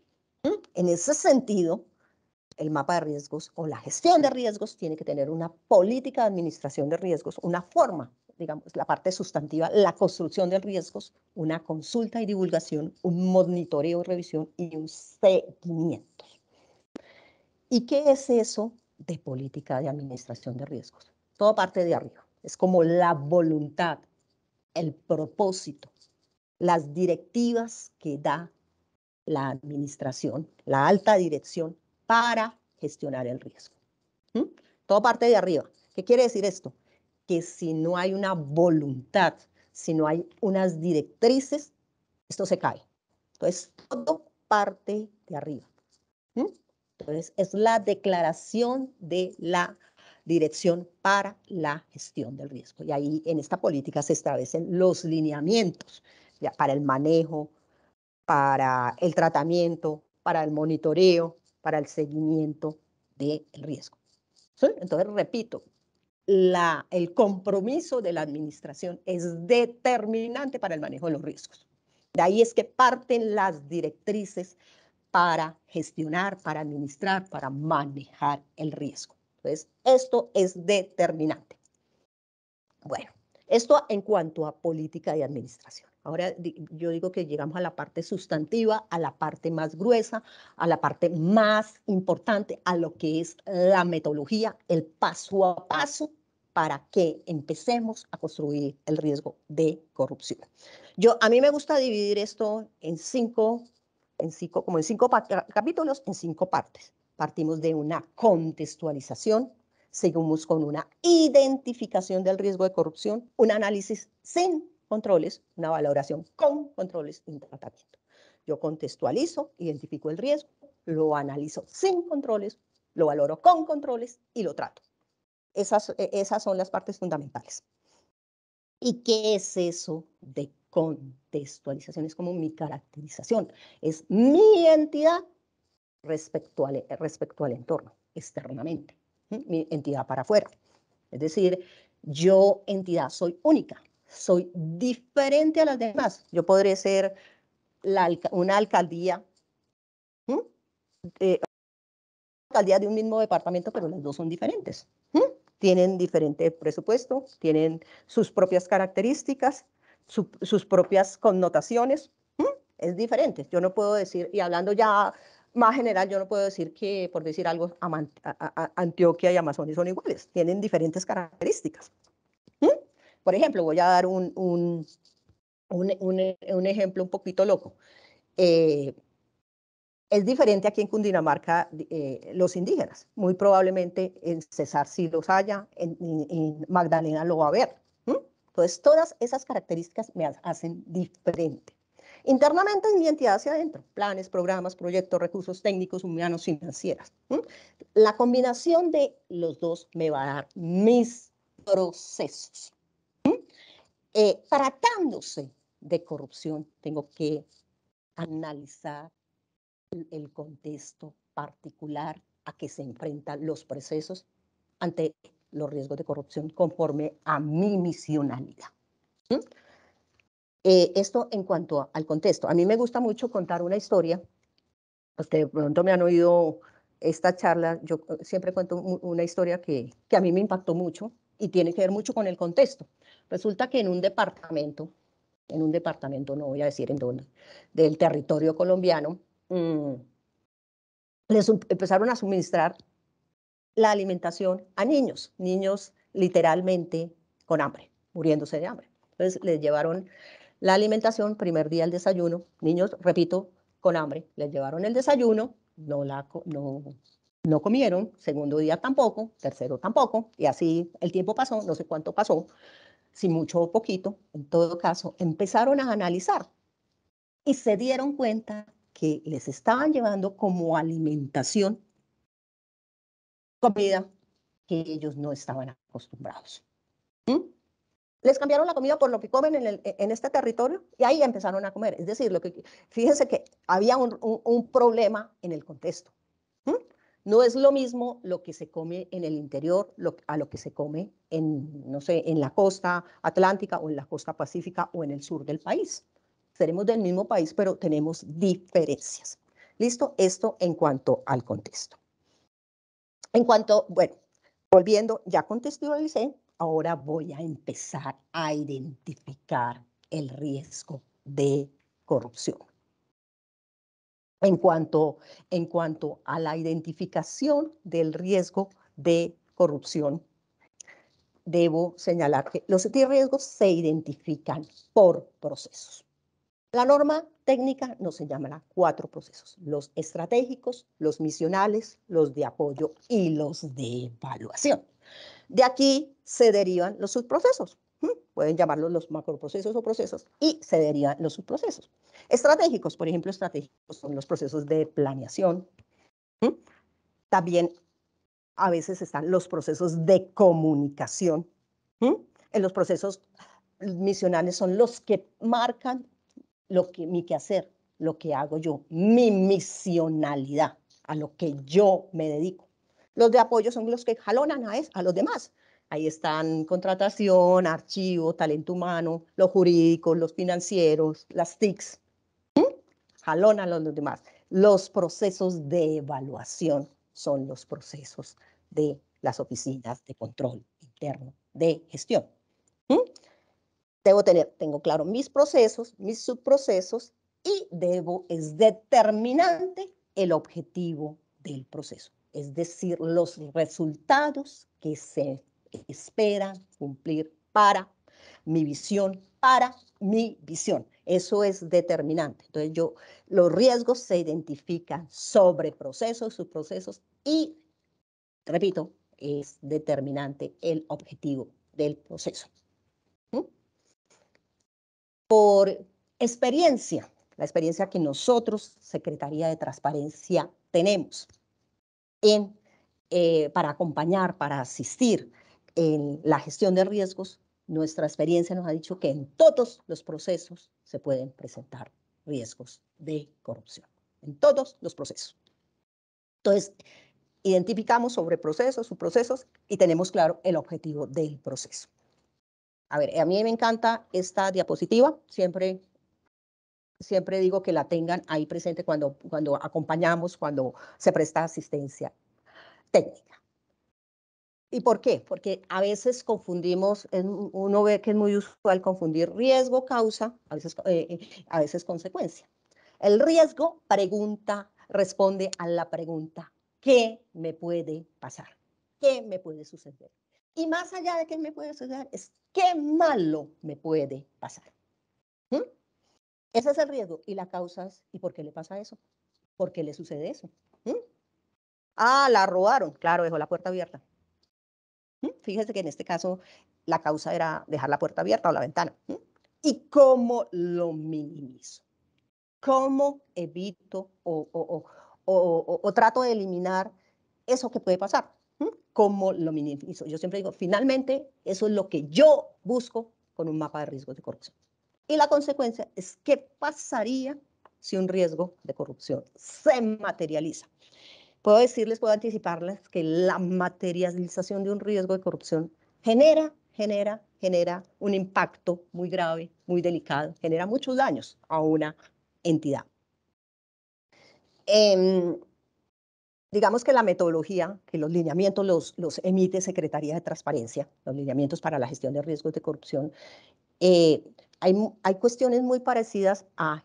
Speaker 4: En ese sentido, el mapa de riesgos o la gestión de riesgos tiene que tener una política de administración de riesgos, una forma, digamos, la parte sustantiva, la construcción de riesgos, una consulta y divulgación, un monitoreo y revisión y un seguimiento. ¿Y qué es eso de política de administración de riesgos? Todo parte de arriba. Es como la voluntad, el propósito, las directivas que da la administración, la alta dirección para gestionar el riesgo. Todo parte de arriba. ¿Qué quiere decir esto? Que si no hay una voluntad, si no hay unas directrices, esto se cae. Entonces, todo parte de arriba. Entonces, es la declaración de la Dirección para la Gestión del Riesgo. Y ahí en esta política se establecen los lineamientos ya, para el manejo, para el tratamiento, para el monitoreo, para el seguimiento del riesgo. ¿Sí? Entonces, repito, el compromiso de la administración es determinante para el manejo de los riesgos. De ahí es que parten las directrices para gestionar, para administrar, para manejar el riesgo. Entonces, esto es determinante. Bueno, esto en cuanto a política de administración. Ahora yo digo que llegamos a la parte sustantiva, a la parte más gruesa, a la parte más importante, a lo que es la metodología, el paso a paso para que empecemos a construir el riesgo de corrupción. A mí me gusta dividir esto en cinco capítulos, en 5 partes. Partimos de una contextualización, seguimos con una identificación del riesgo de corrupción, un análisis sin controles, una valoración con controles y un tratamiento. Yo contextualizo, identifico el riesgo, lo analizo sin controles, lo valoro con controles y lo trato. Esas son las partes fundamentales. ¿Y qué es eso de contextualización? Es como mi caracterización, es mi entidad respecto al entorno, externamente, mi entidad para afuera. Es decir, yo, entidad, soy única, soy diferente a las demás. Yo podré ser una alcaldía, alcaldía de un mismo departamento, pero las dos son diferentes. Tienen diferente presupuesto, tienen sus propias características, sus propias connotaciones. Es diferente. Yo no puedo decir, y hablando ya más general, yo no puedo decir que, por decir algo, Antioquia y Amazonas son iguales. Tienen diferentes características. Por ejemplo, voy a dar un ejemplo un poquito loco. Es diferente aquí en Cundinamarca los indígenas. Muy probablemente en Cesar sí los haya, en Magdalena lo va a haber. Entonces, todas esas características me hacen diferente. Internamente en mi entidad hacia adentro, planes, programas, proyectos, recursos técnicos, humanos, financieras. La combinación de los dos me va a dar mis procesos. Tratándose de corrupción, tengo que analizar el contexto particular a que se enfrentan los procesos ante los riesgos de corrupción conforme a mi misionalidad. Esto en cuanto al contexto. A mí me gusta mucho contar una historia. Ustedes de pronto me han oído esta charla. Yo siempre cuento una historia que a mí me impactó mucho y tiene que ver mucho con el contexto. Resulta que en un departamento, no voy a decir en dónde, del territorio colombiano, les empezaron a suministrar la alimentación a niños literalmente con hambre, muriéndose de hambre. Entonces les llevaron la alimentación, primer día el desayuno, niños, repito, con hambre, les llevaron el desayuno, no comieron, segundo día tampoco, tercero tampoco, y así el tiempo pasó, no sé cuánto pasó, si mucho o poquito, en todo caso, empezaron a analizar y se dieron cuenta que les estaban llevando como alimentación comida que ellos no estaban acostumbrados. Les cambiaron la comida por lo que comen en este territorio y ahí empezaron a comer. Es decir, fíjense que había un problema en el contexto. No es lo mismo lo que se come en el interior a lo que se come no sé, en la costa atlántica o en la costa pacífica o en el sur del país. Seremos del mismo país, pero tenemos diferencias. ¿Listo? Esto en cuanto al contexto. Bueno, volviendo, ya contextualicé, ahora voy a empezar a identificar el riesgo de corrupción. En cuanto a la identificación del riesgo de corrupción, debo señalar que los riesgos se identifican por procesos. La norma técnica nos señala 4 procesos: los estratégicos, los misionales, los de apoyo y los de evaluación. De aquí se derivan los subprocesos. Pueden llamarlos los macroprocesos o procesos, y se derivan los subprocesos. Estratégicos, por ejemplo, estratégicos son los procesos de planeación. También a veces están los procesos de comunicación. En los procesos misionales son los que marcan mi quehacer, lo que hago yo, mi misionalidad, a lo que yo me dedico. Los de apoyo son los que jalonan a los demás. Ahí están contratación, archivo, talento humano, los jurídicos, los financieros, las TICs. Jalonan a los demás. Los procesos de evaluación son los procesos de las oficinas de control interno de gestión. Tengo claro mis procesos, mis subprocesos, y es determinante el objetivo del proceso, es decir, los resultados que se esperan cumplir para mi visión, para mi visión. Eso es determinante. Entonces, los riesgos se identifican sobre procesos, subprocesos, y, repito, es determinante el objetivo del proceso. Por experiencia, la experiencia que nosotros, Secretaría de Transparencia, tenemos para acompañar, para asistir en la gestión de riesgos, nuestra experiencia nos ha dicho que en todos los procesos se pueden presentar riesgos de corrupción, en todos los procesos. Entonces, identificamos sobre procesos, subprocesos, y tenemos claro el objetivo del proceso. A ver, a mí me encanta esta diapositiva, siempre digo que la tengan ahí presente cuando acompañamos, cuando se presta asistencia técnica. ¿Y por qué? Porque a veces confundimos, uno ve que es muy usual confundir riesgo, causa, a veces consecuencia. El riesgo responde a la pregunta, ¿qué me puede pasar? ¿Qué me puede suceder? Y más allá de qué me puede suceder, es qué malo me puede pasar. Ese es el riesgo. Y la causa es, ¿y por qué le pasa eso? ¿Por qué le sucede eso? La robaron. Claro, dejó la puerta abierta. Fíjese que en este caso la causa era dejar la puerta abierta o la ventana. ¿Y cómo lo minimizo? ¿Cómo evito o trato de eliminar eso que puede pasar? ¿Cómo lo minimizo? Yo siempre digo, finalmente, eso es lo que yo busco con un mapa de riesgos de corrupción. Y la consecuencia es, ¿qué pasaría si un riesgo de corrupción se materializa? Puedo anticiparles que la materialización de un riesgo de corrupción genera un impacto muy grave, muy delicado, genera muchos daños a una entidad. Digamos que la metodología, que los lineamientos los emite Secretaría de Transparencia, los lineamientos para la gestión de riesgos de corrupción, hay cuestiones muy parecidas a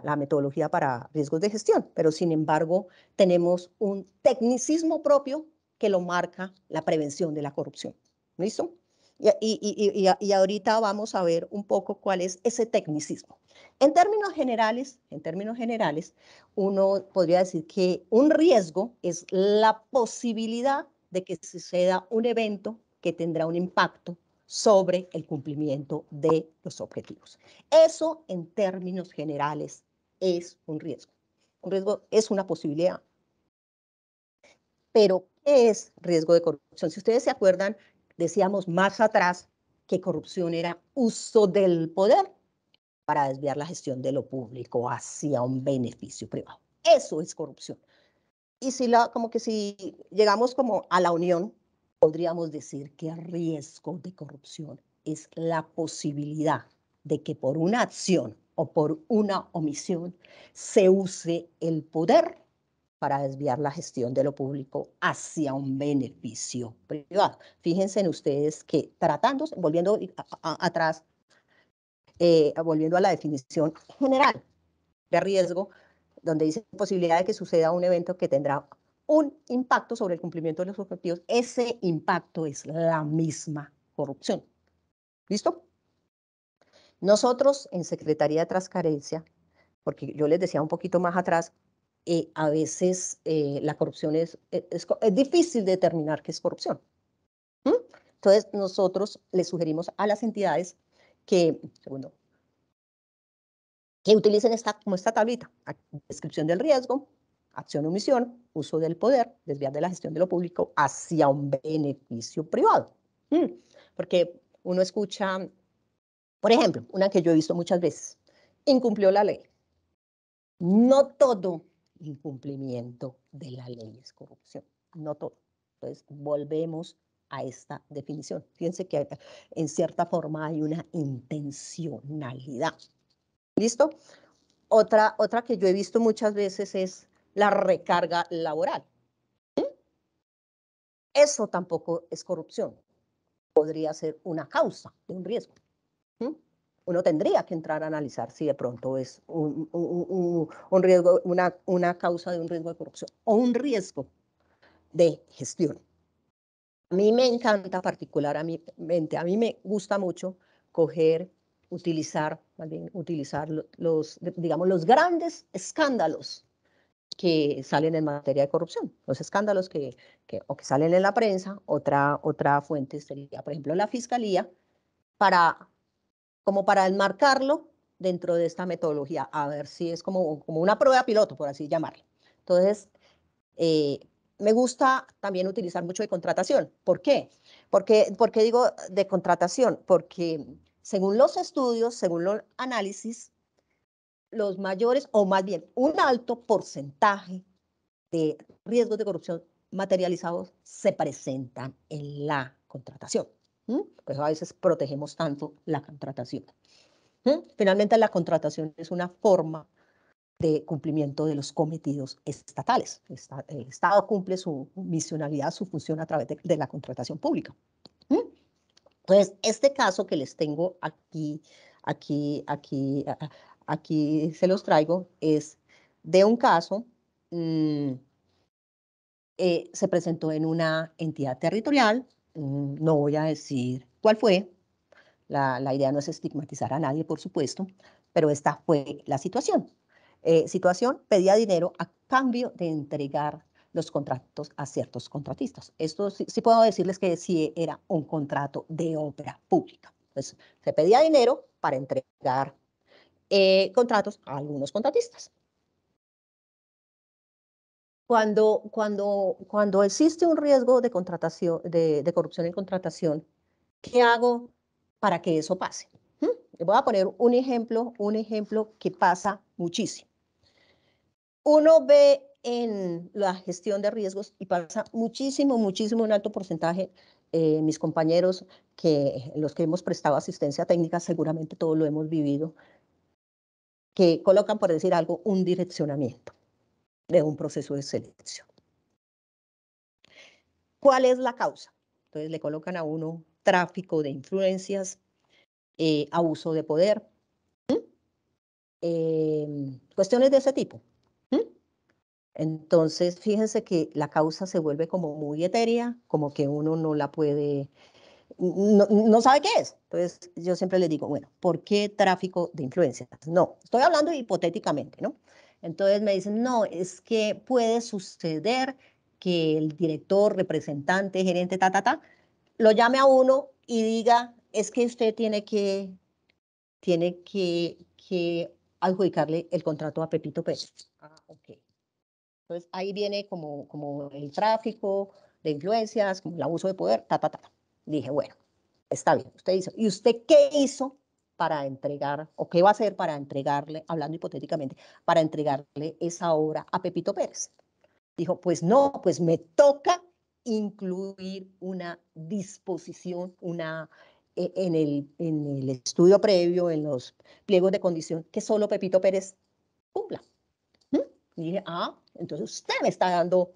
Speaker 4: la metodología para riesgos de gestión, pero sin embargo tenemos un tecnicismo propio que lo marca la prevención de la corrupción. ¿Listo? Y ahorita vamos a ver un poco cuál es ese tecnicismo. En términos generales, uno podría decir que un riesgo es la posibilidad de que suceda un evento que tendrá un impacto sobre el cumplimiento de los objetivos. Eso, en términos generales, es un riesgo. Un riesgo es una posibilidad. Pero, ¿qué es riesgo de corrupción? Si ustedes se acuerdan, decíamos más atrás que corrupción era uso del poder para desviar la gestión de lo público hacia un beneficio privado. Eso es corrupción. Y si llegamos como a la unión, podríamos decir que el riesgo de corrupción es la posibilidad de que por una acción o por una omisión se use el poder para desviar la gestión de lo público hacia un beneficio privado. Fíjense en ustedes que volviendo atrás, volviendo a la definición general de riesgo, donde dice posibilidad de que suceda un evento que tendrá un impacto sobre el cumplimiento de los objetivos, ese impacto es la misma corrupción. ¿Listo? Nosotros en Secretaría de Transparencia, porque yo les decía un poquito más atrás, a veces la corrupción es difícil determinar qué es corrupción. Entonces, nosotros les sugerimos a las entidades que, que utilicen como esta tablita: descripción del riesgo, acción o omisión, uso del poder, desviar de la gestión de lo público hacia un beneficio privado. Porque uno escucha, por ejemplo, una que yo he visto muchas veces: incumplió la ley. No todo incumplimiento de la ley es corrupción, no todo. Entonces, volvemos a esta definición. Fíjense que en cierta forma hay una intencionalidad. ¿Listo? Otra que yo he visto muchas veces es la recarga laboral. Eso tampoco es corrupción. Podría ser una causa de un riesgo. Uno tendría que entrar a analizar si de pronto es un riesgo, una causa de un riesgo de corrupción o un riesgo de gestión. A mí me encanta particularmente, a mí me gusta mucho utilizar digamos, los grandes escándalos que salen en materia de corrupción, los escándalos que salen en la prensa. Otra fuente sería, por ejemplo, la Fiscalía, como para enmarcarlo dentro de esta metodología, a ver si es como una prueba piloto, por así llamarlo. Entonces, me gusta también utilizar mucho de contratación. ¿Por qué? ¿Por qué digo de contratación? Porque según los estudios, según los análisis, los mayores, o más bien un alto porcentaje de riesgos de corrupción materializados se presentan en la contratación. Pues a veces protegemos tanto la contratación. Finalmente, la contratación es una forma de cumplimiento de los cometidos estatales. El Estado cumple su misionalidad, su función a través de la contratación pública. Entonces, este caso que les tengo aquí se los traigo, es de un caso, se presentó en una entidad territorial, no voy a decir cuál fue. La idea no es estigmatizar a nadie, por supuesto, pero esta fue la situación. Situación: pedía dinero a cambio de entregar los contratos a ciertos contratistas. Esto sí puedo decirles que sí era un contrato de obra pública. Pues se pedía dinero para entregar contratos a algunos contratistas. Cuando existe un riesgo de contratación, de corrupción en contratación, ¿qué hago para que eso pase? Les voy a poner un ejemplo que pasa muchísimo. Uno ve en la gestión de riesgos, y pasa muchísimo, un alto porcentaje, mis compañeros, los que hemos prestado asistencia técnica, seguramente todos lo hemos vivido, que colocan, por decir algo, un direccionamiento de un proceso de selección. ¿Cuál es la causa? Entonces le colocan a uno tráfico de influencias, abuso de poder, cuestiones de ese tipo. Entonces, fíjense que la causa se vuelve como muy etérea, como que uno no la puede, no sabe qué es. Entonces, yo siempre les digo, bueno, ¿por qué tráfico de influencias? No, estoy hablando hipotéticamente, ¿no? Entonces me dicen, no, es que puede suceder que el director, representante, gerente, lo llame a uno y diga, es que usted tiene que adjudicarle el contrato a Pepito Pérez. Ok. Entonces, ahí viene como el tráfico de influencias, como el abuso de poder, Dije, bueno, está bien. Usted dice, ¿y usted qué hizo para entregar, o qué va a hacer para entregarle, hablando hipotéticamente, para entregarle esa obra a Pepito Pérez? Dijo, pues no, pues me toca incluir una disposición, en el estudio previo, en los pliegos de condición, que solo Pepito Pérez cumpla. Y dije, entonces usted me está dando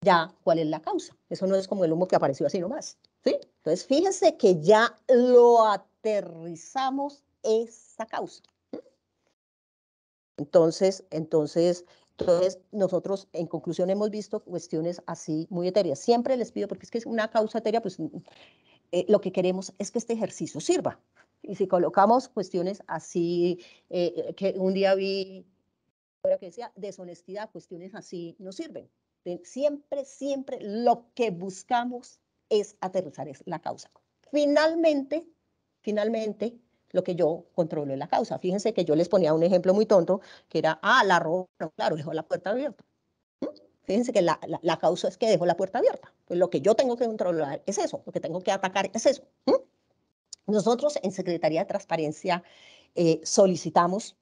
Speaker 4: ya cuál es la causa. Eso no es como el humo que apareció así nomás, ¿sí? Entonces, fíjense que ya lo aterrizamos esa causa. Entonces, nosotros, en conclusión, hemos visto cuestiones así muy etéreas. Siempre les pido, porque es que es una causa etérea, pues lo que queremos es que este ejercicio sirva. Y si colocamos cuestiones así, que un día vi que decía deshonestidad, cuestiones así no sirven. Siempre lo que buscamos es aterrizar la causa. Finalmente, lo que yo controlo es la causa. Fíjense que yo les ponía un ejemplo muy tonto, que era, la robó, claro, dejó la puerta abierta. Fíjense que la causa es que dejó la puerta abierta. Pues lo que yo tengo que controlar es eso, lo que tengo que atacar es eso. Nosotros en Secretaría de Transparencia solicitamos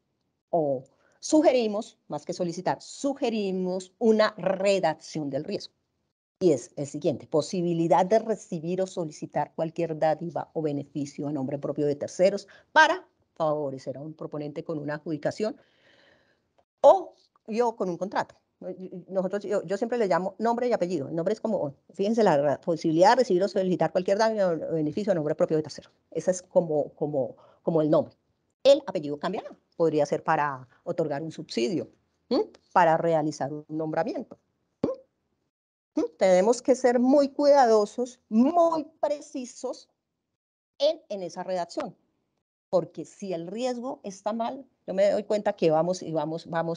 Speaker 4: o sugerimos, más que solicitar, sugerimos una redacción del riesgo. Y es el siguiente: posibilidad de recibir o solicitar cualquier dádiva o beneficio a nombre propio de terceros para favorecer a un proponente con una adjudicación o yo con un contrato. Yo siempre le llamo nombre y apellido. El nombre es como, fíjense, la posibilidad de recibir o solicitar cualquier daño o beneficio a nombre propio de tercero. Ese es como el nombre. El apellido cambiará. Podría ser para otorgar un subsidio, para realizar un nombramiento. Tenemos que ser muy cuidadosos, muy precisos en esa redacción. Porque si el riesgo está mal, yo me doy cuenta que vamos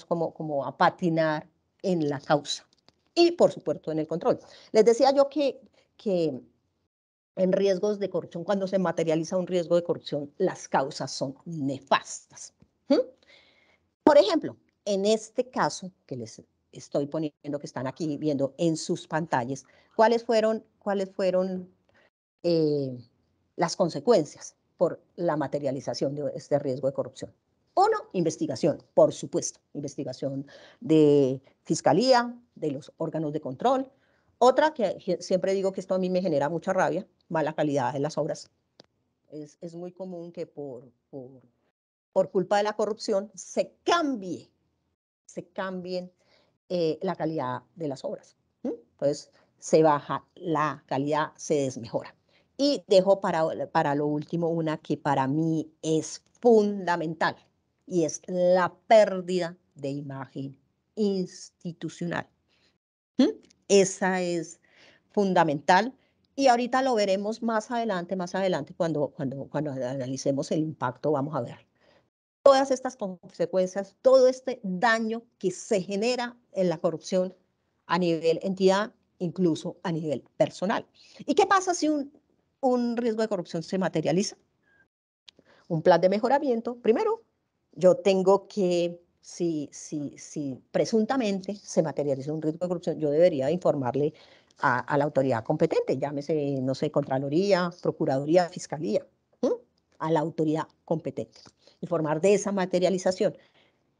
Speaker 4: como a patinar en la causa. Y, por supuesto, en el control. Les decía yo que en riesgos de corrupción, cuando se materializa un riesgo de corrupción, las causas son nefastas. Por ejemplo, en este caso que les estoy poniendo, que están aquí viendo en sus pantallas, ¿cuáles fueron las consecuencias por la materialización de este riesgo de corrupción? Uno, investigación, por supuesto, investigación de fiscalía, de los órganos de control. Otra, que siempre digo que esto a mí me genera mucha rabia, mala calidad de las obras. Es muy común que por culpa de la corrupción se cambien la calidad de las obras. Entonces, se baja la calidad, se desmejora. Y dejo para lo último una que para mí es fundamental, y es la pérdida de imagen institucional. Esa es fundamental, y ahorita lo veremos más adelante cuando analicemos el impacto, vamos a ver todas estas consecuencias, todo este daño que se genera en la corrupción a nivel entidad, incluso a nivel personal. ¿Y qué pasa si un riesgo de corrupción se materializa? Un plan de mejoramiento. Primero, yo tengo que, si presuntamente se materializa un riesgo de corrupción, yo debería informarle a la autoridad competente, llámese, no sé, Contraloría, Procuraduría, Fiscalía, a la autoridad competente, informar de esa materialización.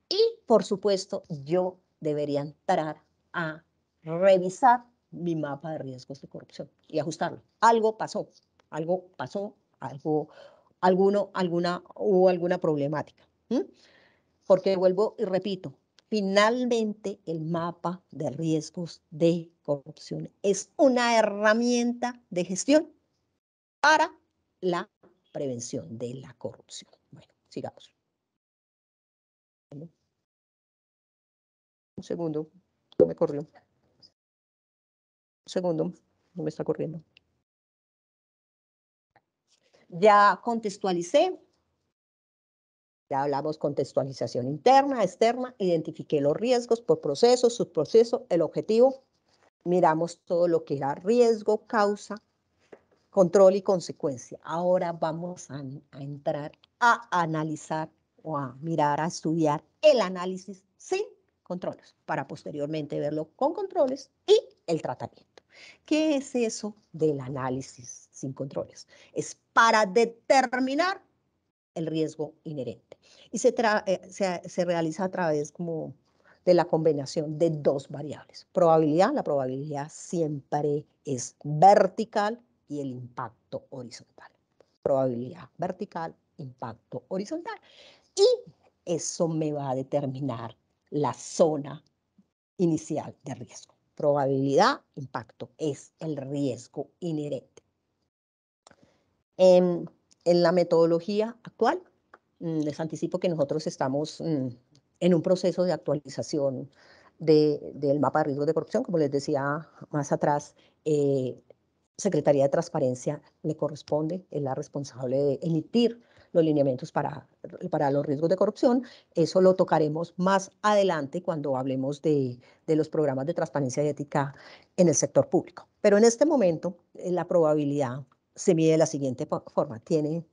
Speaker 4: Y, por supuesto, yo debería entrar a revisar mi mapa de riesgos de corrupción y ajustarlo. Hubo alguna problemática. Porque vuelvo y repito, finalmente el mapa de riesgos de corrupción es una herramienta de gestión para la prevención de la corrupción. Bueno, sigamos. Un segundo, no me corrió. Un segundo, no me está corriendo. Ya contextualicé. Ya hablamos contextualización interna, externa, identifiqué los riesgos por proceso, subproceso, el objetivo. Miramos todo lo que era riesgo, causa, control y consecuencia. Ahora vamos a entrar a analizar o a mirar, a estudiar el análisis sin controles, para posteriormente verlo con controles y el tratamiento. ¿Qué es eso del análisis sin controles? Es para determinar el riesgo inherente. Y se realiza a través como de la combinación de dos variables. Probabilidad, la probabilidad siempre es vertical, y el impacto horizontal. Probabilidad vertical, impacto horizontal. Y eso me va a determinar la zona inicial de riesgo. Probabilidad, impacto, es el riesgo inherente. En la metodología actual, les anticipo que nosotros estamos en un proceso de actualización del mapa de riesgos de corrupción. Como les decía más atrás, Secretaría de Transparencia le corresponde, es la responsable de emitir los lineamientos para los riesgos de corrupción. Eso lo tocaremos más adelante cuando hablemos de los programas de transparencia y ética en el sector público. Pero en este momento, la probabilidad se mide de la siguiente forma. Tiene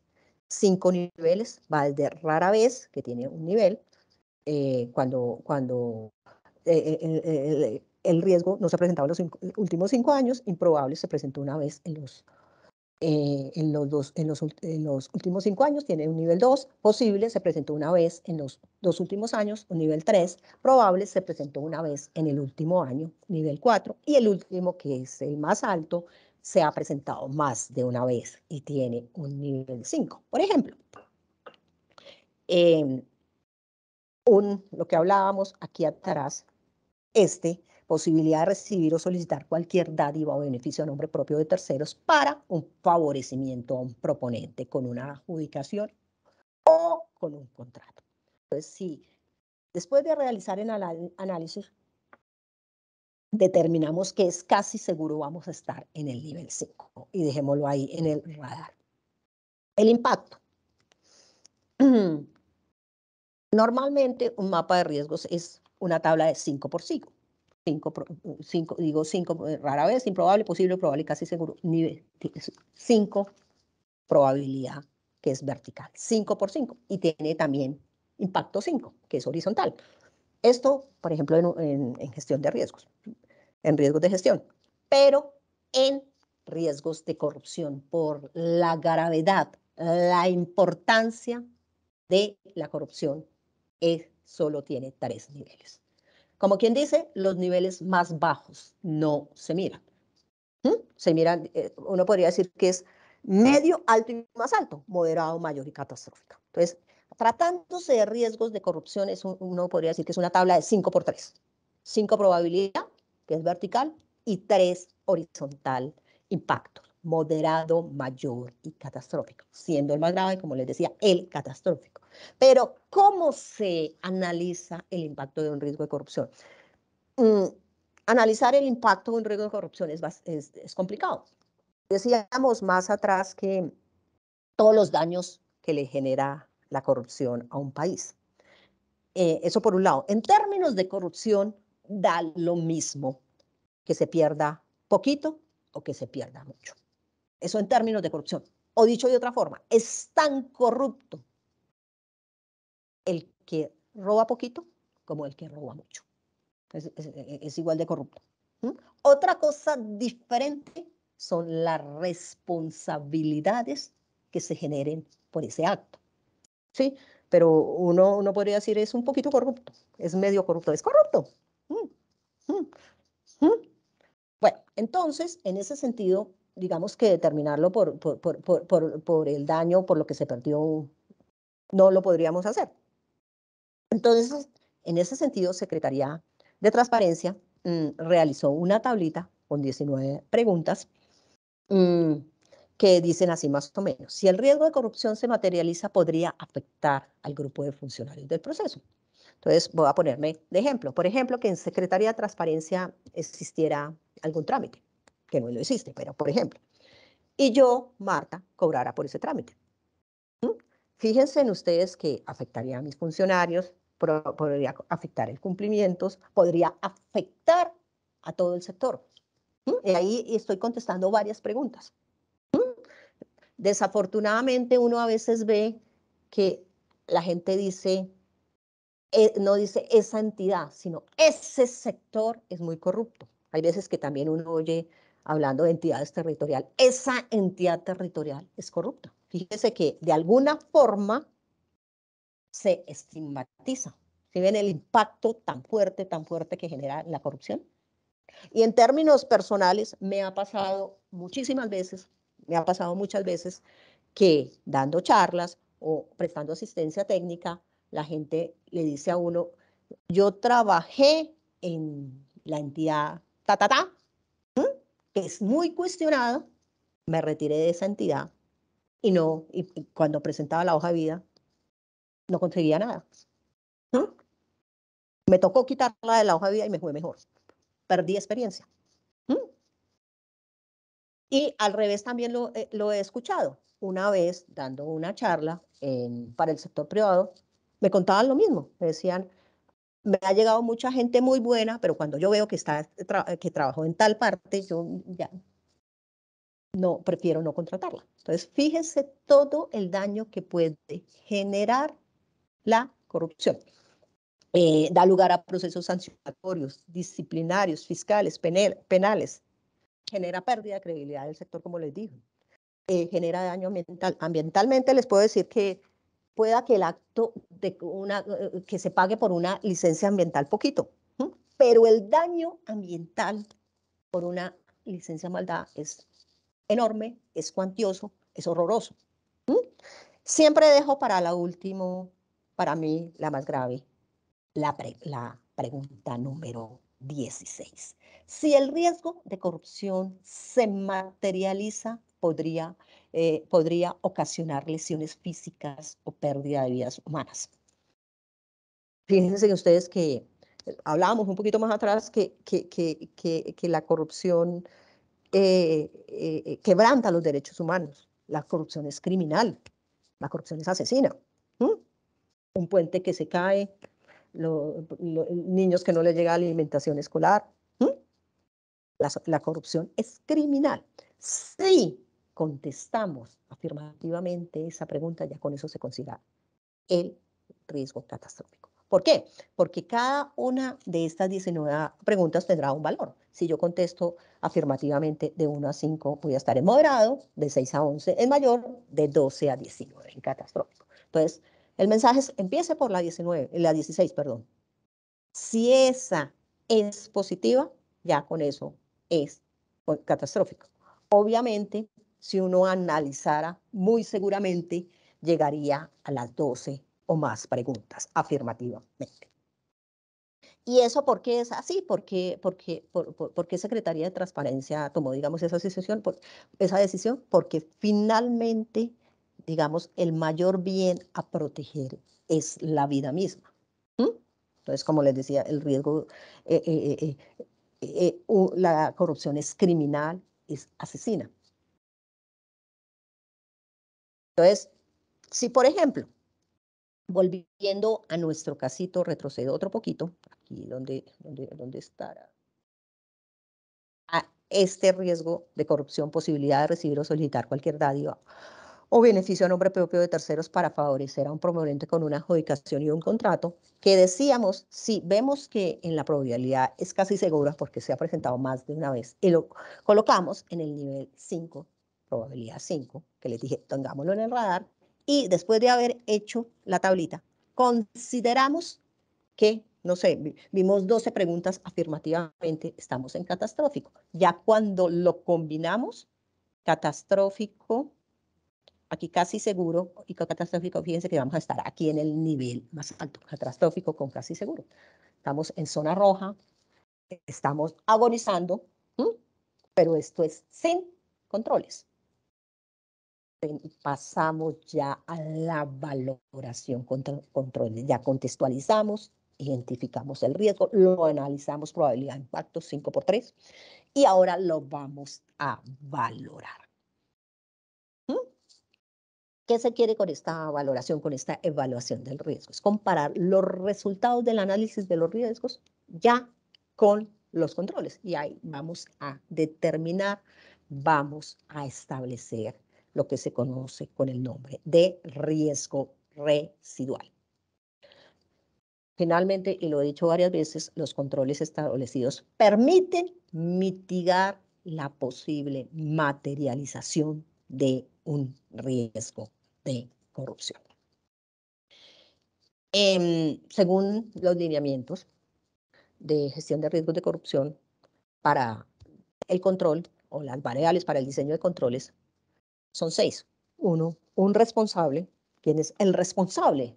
Speaker 4: 5 niveles, va desde rara vez, que tiene un nivel, cuando el riesgo no se ha presentado en los últimos 5 años, improbable se presentó una vez en los últimos 5 años, tiene un nivel 2, posible se presentó una vez en los 2 últimos años, un nivel 3, probable se presentó una vez en el último año, nivel 4, y el último, que es el más alto, se ha presentado más de una vez y tiene un nivel 5. Por ejemplo, lo que hablábamos aquí atrás, posibilidad de recibir o solicitar cualquier dádiva o beneficio a nombre propio de terceros para un favorecimiento a un proponente con una adjudicación o con un contrato. Entonces, si después de realizar el análisis determinamos que es casi seguro vamos a estar en el nivel 5 y dejémoslo ahí en el radar. El impacto. Normalmente un mapa de riesgos es una tabla de 5 por 5. 5, rara vez, improbable, posible, probable y casi seguro. Nivel 5, probabilidad, que es vertical. 5 por 5. Y tiene también impacto 5, que es horizontal. Esto, por ejemplo, en gestión de riesgos, en riesgos de gestión. Pero en riesgos de corrupción, por la gravedad, la importancia de la corrupción, solo tiene 3 niveles. Como quien dice, los niveles más bajos no se miran. Se miran, uno podría decir que es medio, alto y más alto, moderado, mayor y catastrófico. Entonces, tratándose de riesgos de corrupción, uno podría decir que es una tabla de 5 por 3. 5 probabilidad, que es vertical, y 3 horizontal, impacto, moderado, mayor y catastrófico, siendo el más grave, como les decía, el catastrófico. Pero, ¿cómo se analiza el impacto de un riesgo de corrupción? Analizar el impacto de un riesgo de corrupción es complicado. Decíamos más atrás que todos los daños que le genera la corrupción a un país. Eso por un lado. En términos de corrupción, da lo mismo que se pierda poquito o que se pierda mucho. Eso en términos de corrupción. O dicho de otra forma, es tan corrupto el que roba poquito como el que roba mucho. Es igual de corrupto. Otra cosa diferente son las responsabilidades que se generen por ese acto. ¿Sí? Pero uno podría decir es un poquito corrupto, es medio corrupto, es corrupto. Bueno, entonces, en ese sentido, digamos que determinarlo por el daño, por lo que se perdió, no lo podríamos hacer. Entonces, en ese sentido, Secretaría de Transparencia realizó una tablita con 19 preguntas que dicen así más o menos. Si el riesgo de corrupción se materializa, podría afectar al grupo de funcionarios del proceso. Entonces, voy a ponerme de ejemplo. Por ejemplo, que en Secretaría de Transparencia existiera algún trámite, que no lo existe, pero por ejemplo. Y yo, Marta, cobrara por ese trámite. Fíjense en ustedes que afectaría a mis funcionarios, podría afectar el cumplimiento, podría afectar a todo el sector. Y ahí estoy contestando varias preguntas. Desafortunadamente uno a veces ve que la gente dice, no dice esa entidad, sino ese sector es muy corrupto. Hay veces que también uno oye hablando de entidades territoriales, esa entidad territorial es corrupta. Fíjese que de alguna forma se estigmatiza. ¿Sí ven el impacto tan fuerte que genera la corrupción? Y en términos personales, me ha pasado muchas veces que dando charlas o prestando asistencia técnica, la gente le dice a uno, yo trabajé en la entidad que es muy cuestionada, me retiré de esa entidad y cuando presentaba la hoja de vida, no conseguía nada. Me tocó quitarla de la hoja de vida y me fue mejor. Perdí experiencia. Y al revés también lo he escuchado. Una vez, dando una charla para el sector privado, me contaban lo mismo. Me decían, me ha llegado mucha gente muy buena, pero cuando yo veo que trabajó en tal parte, yo ya no, prefiero no contratarla. Entonces, fíjense todo el daño que puede generar la corrupción. Da lugar a procesos sancionatorios, disciplinarios, fiscales, penales. Genera pérdida de credibilidad del sector, como les digo. Genera daño ambiental. Ambientalmente les puedo decir que pueda que el acto de que se pague por una licencia ambiental poquito, pero el daño ambiental por una licencia maldad es enorme, es cuantioso, es horroroso. Siempre dejo para la última, para mí la más grave, la pregunta número 16. Si el riesgo de corrupción se materializa, podría ocasionar lesiones físicas o pérdida de vidas humanas. Fíjense ustedes que hablábamos un poquito más atrás que la corrupción quebranta los derechos humanos. La corrupción es criminal, la corrupción es asesina. Un puente que se cae, niños que no les llega alimentación escolar. La corrupción es criminal. Si contestamos afirmativamente esa pregunta, ya con eso se considera el riesgo catastrófico. ¿Por qué? Porque cada una de estas 19 preguntas tendrá un valor. Si yo contesto afirmativamente de 1 a 5, voy a estar en moderado, de 6 a 11 en mayor, de 12 a 19 en catastrófico. Entonces, el mensaje empiece por la 16, perdón. Si esa es positiva, ya con eso es catastrófico. Obviamente, si uno analizara muy seguramente, llegaría a las 12 o más preguntas afirmativamente. ¿Y eso por qué es así? ¿Por qué Secretaría de Transparencia tomó, digamos, esa decisión? Porque finalmente, digamos, el mayor bien a proteger es la vida misma. Entonces, como les decía, el riesgo, la corrupción es criminal, es asesina. Entonces, si por ejemplo, volviendo a nuestro casito, retrocedo otro poquito, aquí donde estará a este riesgo de corrupción, posibilidad de recibir o solicitar cualquier dádiva o beneficio a nombre propio de terceros para favorecer a un promovente con una adjudicación y un contrato, que decíamos, si vemos que en la probabilidad es casi segura porque se ha presentado más de una vez, y lo colocamos en el nivel 5, probabilidad 5, que les dije, tengámoslo en el radar, y después de haber hecho la tablita, consideramos que, no sé, vimos 12 preguntas afirmativamente, estamos en catastrófico. Ya cuando lo combinamos, catastrófico, aquí casi seguro, y con catastrófico, fíjense que vamos a estar aquí en el nivel más alto, catastrófico con casi seguro. Estamos en zona roja, estamos agonizando, pero esto es sin controles. Pasamos ya a la valoración controles, ya contextualizamos, identificamos el riesgo, lo analizamos, probabilidad de impacto 5×3, y ahora lo vamos a valorar. ¿Qué se quiere con esta valoración, con esta evaluación del riesgo? Es comparar los resultados del análisis de los riesgos ya con los controles. Y ahí vamos a determinar, vamos a establecer lo que se conoce con el nombre de riesgo residual. Finalmente, y lo he dicho varias veces, los controles establecidos permiten mitigar la posible materialización de un riesgo de corrupción. Según los lineamientos de gestión de riesgos de corrupción, para el control o las variables para el diseño de controles son 6. Uno, un responsable. ¿Quién es el responsable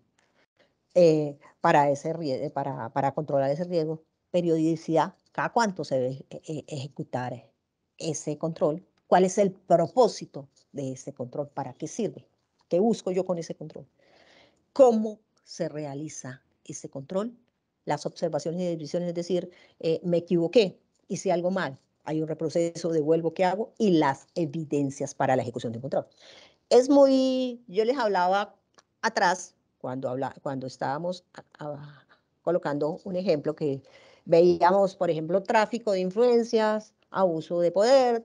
Speaker 4: para controlar ese riesgo? Periodicidad. ¿Cada cuánto se debe ejecutar ese control? ¿Cuál es el propósito de ese control? ¿Para qué sirve? ¿Qué busco yo con ese control? ¿Cómo se realiza ese control? Las observaciones y decisiones, es decir, me equivoqué, hice algo mal. hay un reproceso, devuelvo, ¿qué hago? Y las evidencias para la ejecución de un control. Es muy, yo les hablaba atrás, cuando estábamos colocando un ejemplo que veíamos, por ejemplo, tráfico de influencias, abuso de poder,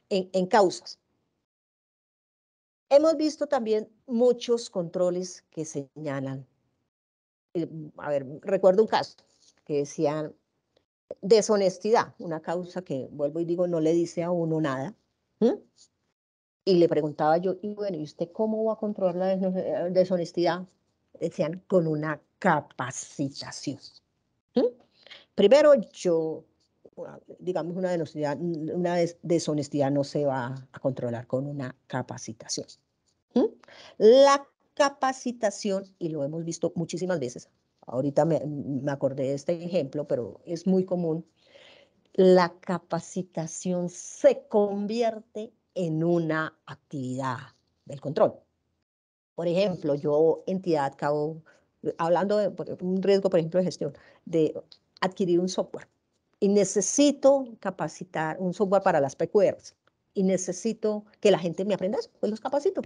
Speaker 4: en causas. Hemos visto también muchos controles que señalan, a ver, recuerdo un caso que decían deshonestidad, una causa que, vuelvo y digo, no le dice a uno nada. Y le preguntaba yo, y bueno, ¿y usted cómo va a controlar la deshonestidad? Decían, con una capacitación. Primero, digamos, una deshonestidad no se va a controlar con una capacitación. La capacitación, y lo hemos visto muchísimas veces, ahorita me acordé de este ejemplo, pero es muy común, la capacitación se convierte en una actividad del control. Por ejemplo, yo, entidad, hablando de un riesgo, por ejemplo, de gestión, de adquirir un software, y necesito capacitar un software para las PQRs, y necesito que la gente me aprenda eso, pues los capacito.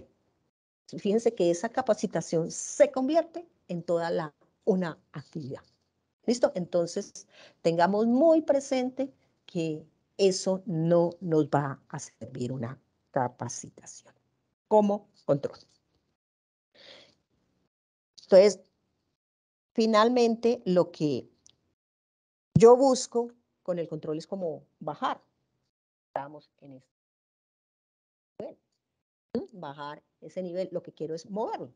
Speaker 4: Fíjense que esa capacitación se convierte en toda una actividad. ¿Listo? Entonces, tengamos muy presente que eso no nos va a servir una capacitación como control. Entonces, finalmente, lo que yo busco con el control es como bajar. Estamos en este nivel. Bajar ese nivel, lo que quiero es moverlo.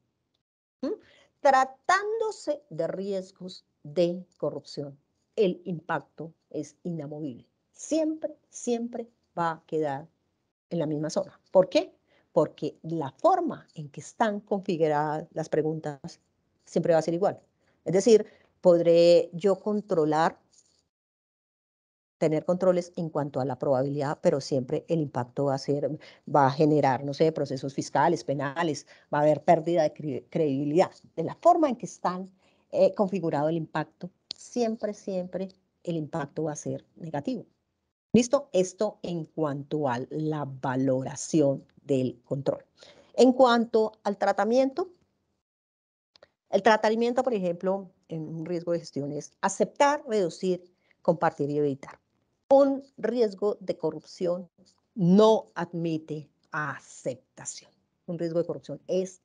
Speaker 4: Tratándose de riesgos de corrupción, el impacto es inamovible. Siempre, siempre va a quedar en la misma zona. ¿Por qué? Porque la forma en que están configuradas las preguntas siempre va a ser igual. Es decir, podré yo tener controles en cuanto a la probabilidad, pero siempre el impacto va a generar, no sé, procesos fiscales, penales, va a haber pérdida de credibilidad. De la forma en que están configurado el impacto, siempre, siempre el impacto va a ser negativo. ¿Listo? Esto en cuanto a la valoración del control. En cuanto al tratamiento, el tratamiento, por ejemplo, en un riesgo de gestión es aceptar, reducir, compartir y evitar. Un riesgo de corrupción no admite aceptación. Un riesgo de corrupción es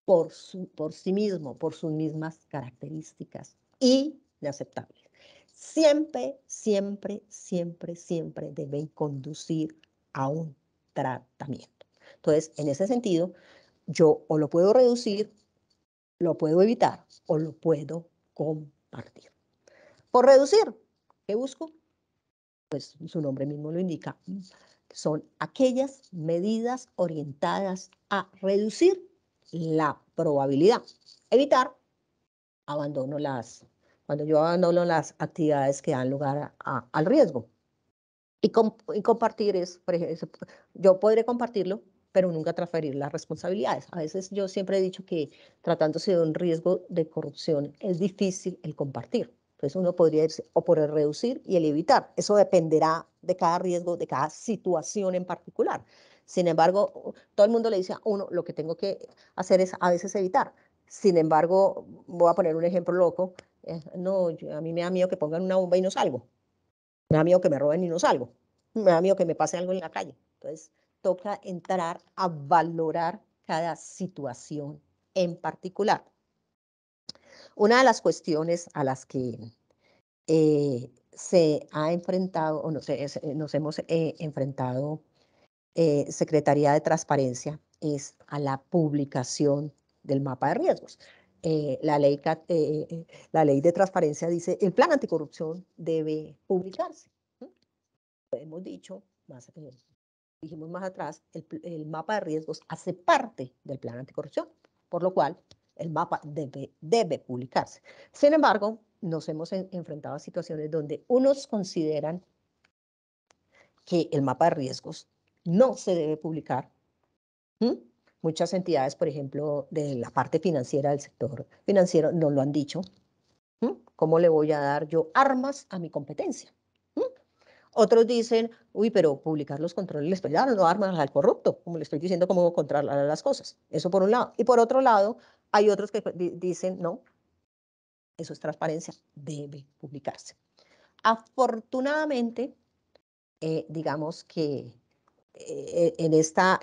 Speaker 4: por sí mismo, por sus mismas características, inaceptable. Siempre, siempre, siempre, siempre deben conducir a un tratamiento. Entonces, en ese sentido, yo o lo puedo reducir, lo puedo evitar o lo puedo compartir. Por reducir, ¿qué busco? Pues su nombre mismo lo indica. Son aquellas medidas orientadas a reducir la probabilidad. Evitar, cuando yo abandono las actividades que dan lugar al riesgo. Y compartir por ejemplo, yo podré compartirlo, pero nunca transferir las responsabilidades. A veces yo siempre he dicho que tratándose de un riesgo de corrupción es difícil el compartir. Entonces uno podría irse o por el reducir y el evitar. Eso dependerá de cada riesgo, de cada situación en particular. Sin embargo, todo el mundo le dice a uno, lo que tengo que hacer es a veces evitar. Sin embargo, voy a poner un ejemplo loco. No, a mí me da miedo que pongan una bomba y no salgo. Me da miedo que me roben y no salgo. Me da miedo que me pase algo en la calle. Entonces, toca entrar a valorar cada situación en particular. Una de las cuestiones a las que se ha enfrentado, o nos hemos enfrentado Secretaría de Transparencia, es a la publicación del mapa de riesgos. La ley de transparencia dice, el plan anticorrupción debe publicarse. Hemos dicho, dijimos más atrás, el mapa de riesgos hace parte del plan anticorrupción, por lo cual el mapa debe publicarse. Sin embargo, nos hemos enfrentado a situaciones donde unos consideran que el mapa de riesgos no se debe publicar. Muchas entidades, por ejemplo, de la parte financiera del sector financiero, nos lo han dicho. ¿Cómo le voy a dar yo armas a mi competencia? Otros dicen, uy, pero publicar los controles les puede dar no armas al corrupto, como le estoy diciendo, cómo controlar las cosas. Eso por un lado. Y por otro lado, hay otros que dicen, no, eso es transparencia, debe publicarse. Afortunadamente, digamos que en esta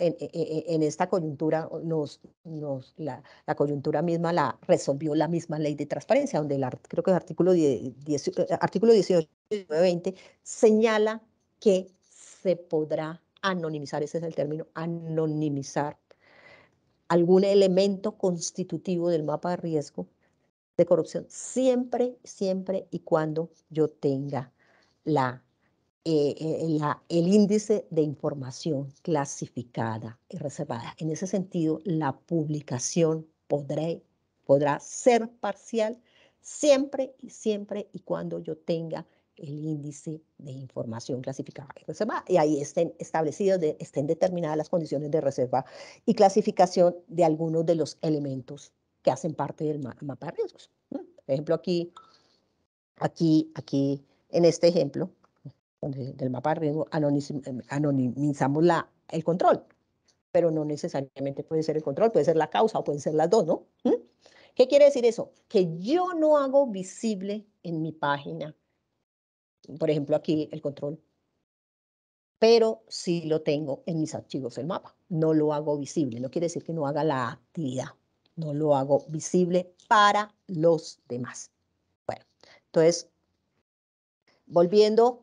Speaker 4: coyuntura, la coyuntura misma la resolvió la misma ley de transparencia, donde creo que el artículo 18 y 20 señala que se podrá anonimizar, ese es el término, anonimizar algún elemento constitutivo del mapa de riesgo de corrupción, siempre y cuando yo tenga el índice de información clasificada y reservada. En ese sentido, la publicación podrá ser parcial siempre y cuando yo tenga el índice de información clasificada y reservada. Y ahí estén determinadas las condiciones de reserva y clasificación de algunos de los elementos que hacen parte del mapa de riesgos. Por ejemplo, aquí, en este ejemplo, del mapa de riesgo, anonimizamos el control, pero no necesariamente puede ser el control, puede ser la causa o pueden ser las dos, ¿no? ¿Qué quiere decir eso? Que yo no hago visible en mi página, por ejemplo, aquí el control, pero sí lo tengo en mis archivos el mapa. No lo hago visible, no quiere decir que no haga la actividad, no lo hago visible para los demás. Bueno, entonces, volviendo,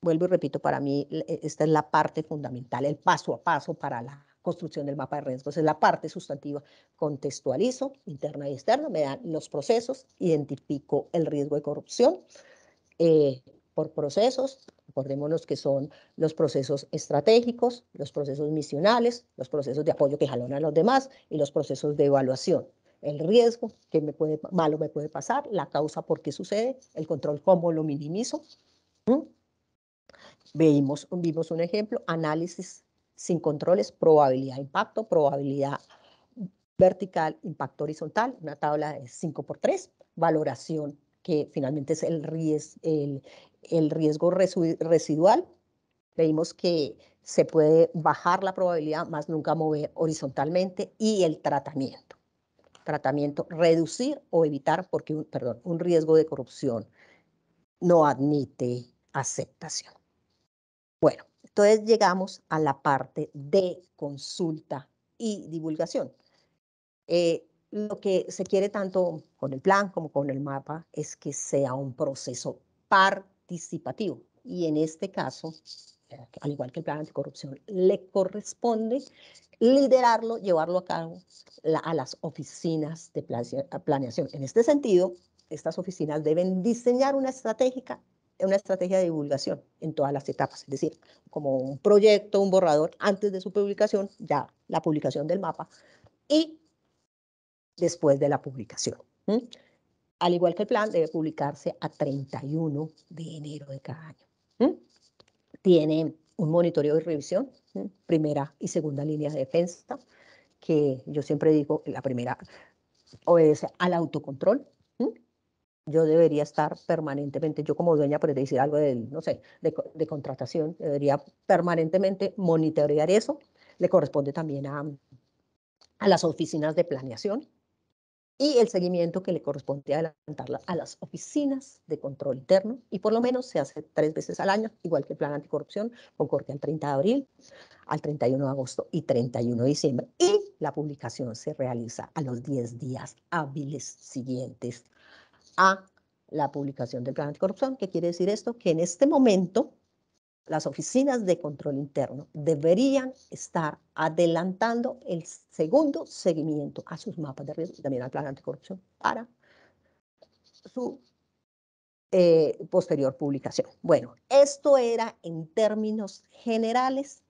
Speaker 4: vuelvo y repito, para mí esta es la parte fundamental, el paso a paso para la construcción del mapa de riesgos, es la parte sustantiva. Contextualizo, interna y externa, me dan los procesos, identifico el riesgo de corrupción por procesos. Recordémonos que son los procesos estratégicos, los procesos misionales, los procesos de apoyo que jalonan a los demás y los procesos de evaluación. El riesgo, que malo me puede pasar, la causa por qué sucede, el control, cómo lo minimizo. Vimos un ejemplo, análisis sin controles, probabilidad de impacto, probabilidad vertical, impacto horizontal, una tabla de 5×3, valoración, que finalmente es el riesgo residual. Vimos que se puede bajar la probabilidad, más nunca mover horizontalmente, y el tratamiento. Tratamiento, reducir o evitar, porque un riesgo de corrupción no admite aceptación. Bueno, entonces llegamos a la parte de consulta y divulgación. Lo que se quiere tanto con el plan como con el mapa es que sea un proceso participativo. Y en este caso, al igual que el plan anticorrupción, le corresponde liderarlo, llevarlo a cabo a las oficinas de planeación. En este sentido, estas oficinas deben diseñar una estrategia de divulgación en todas las etapas, es decir, como un proyecto, un borrador, antes de su publicación, ya la publicación del mapa, y después de la publicación. Al igual que el plan, debe publicarse a 31 de enero de cada año. Tiene un monitoreo y revisión, primera y segunda línea de defensa, que yo siempre digo, la primera obedece al autocontrol. Yo debería estar permanentemente, yo como dueña, por decir algo no sé, de contratación, debería permanentemente monitorear eso. Le corresponde también a las oficinas de planeación, y el seguimiento que le corresponde adelantarla a las oficinas de control interno, y por lo menos se hace 3 veces al año, igual que el plan anticorrupción, con corte al 30 de abril, al 31 de agosto y 31 de diciembre. Y la publicación se realiza a los 10 días hábiles siguientes a la publicación del plan anticorrupción. ¿Qué quiere decir esto? Que en este momento las oficinas de control interno deberían estar adelantando el segundo seguimiento a sus mapas de riesgo y también al plan anticorrupción para su posterior publicación. Bueno, esto era en términos generales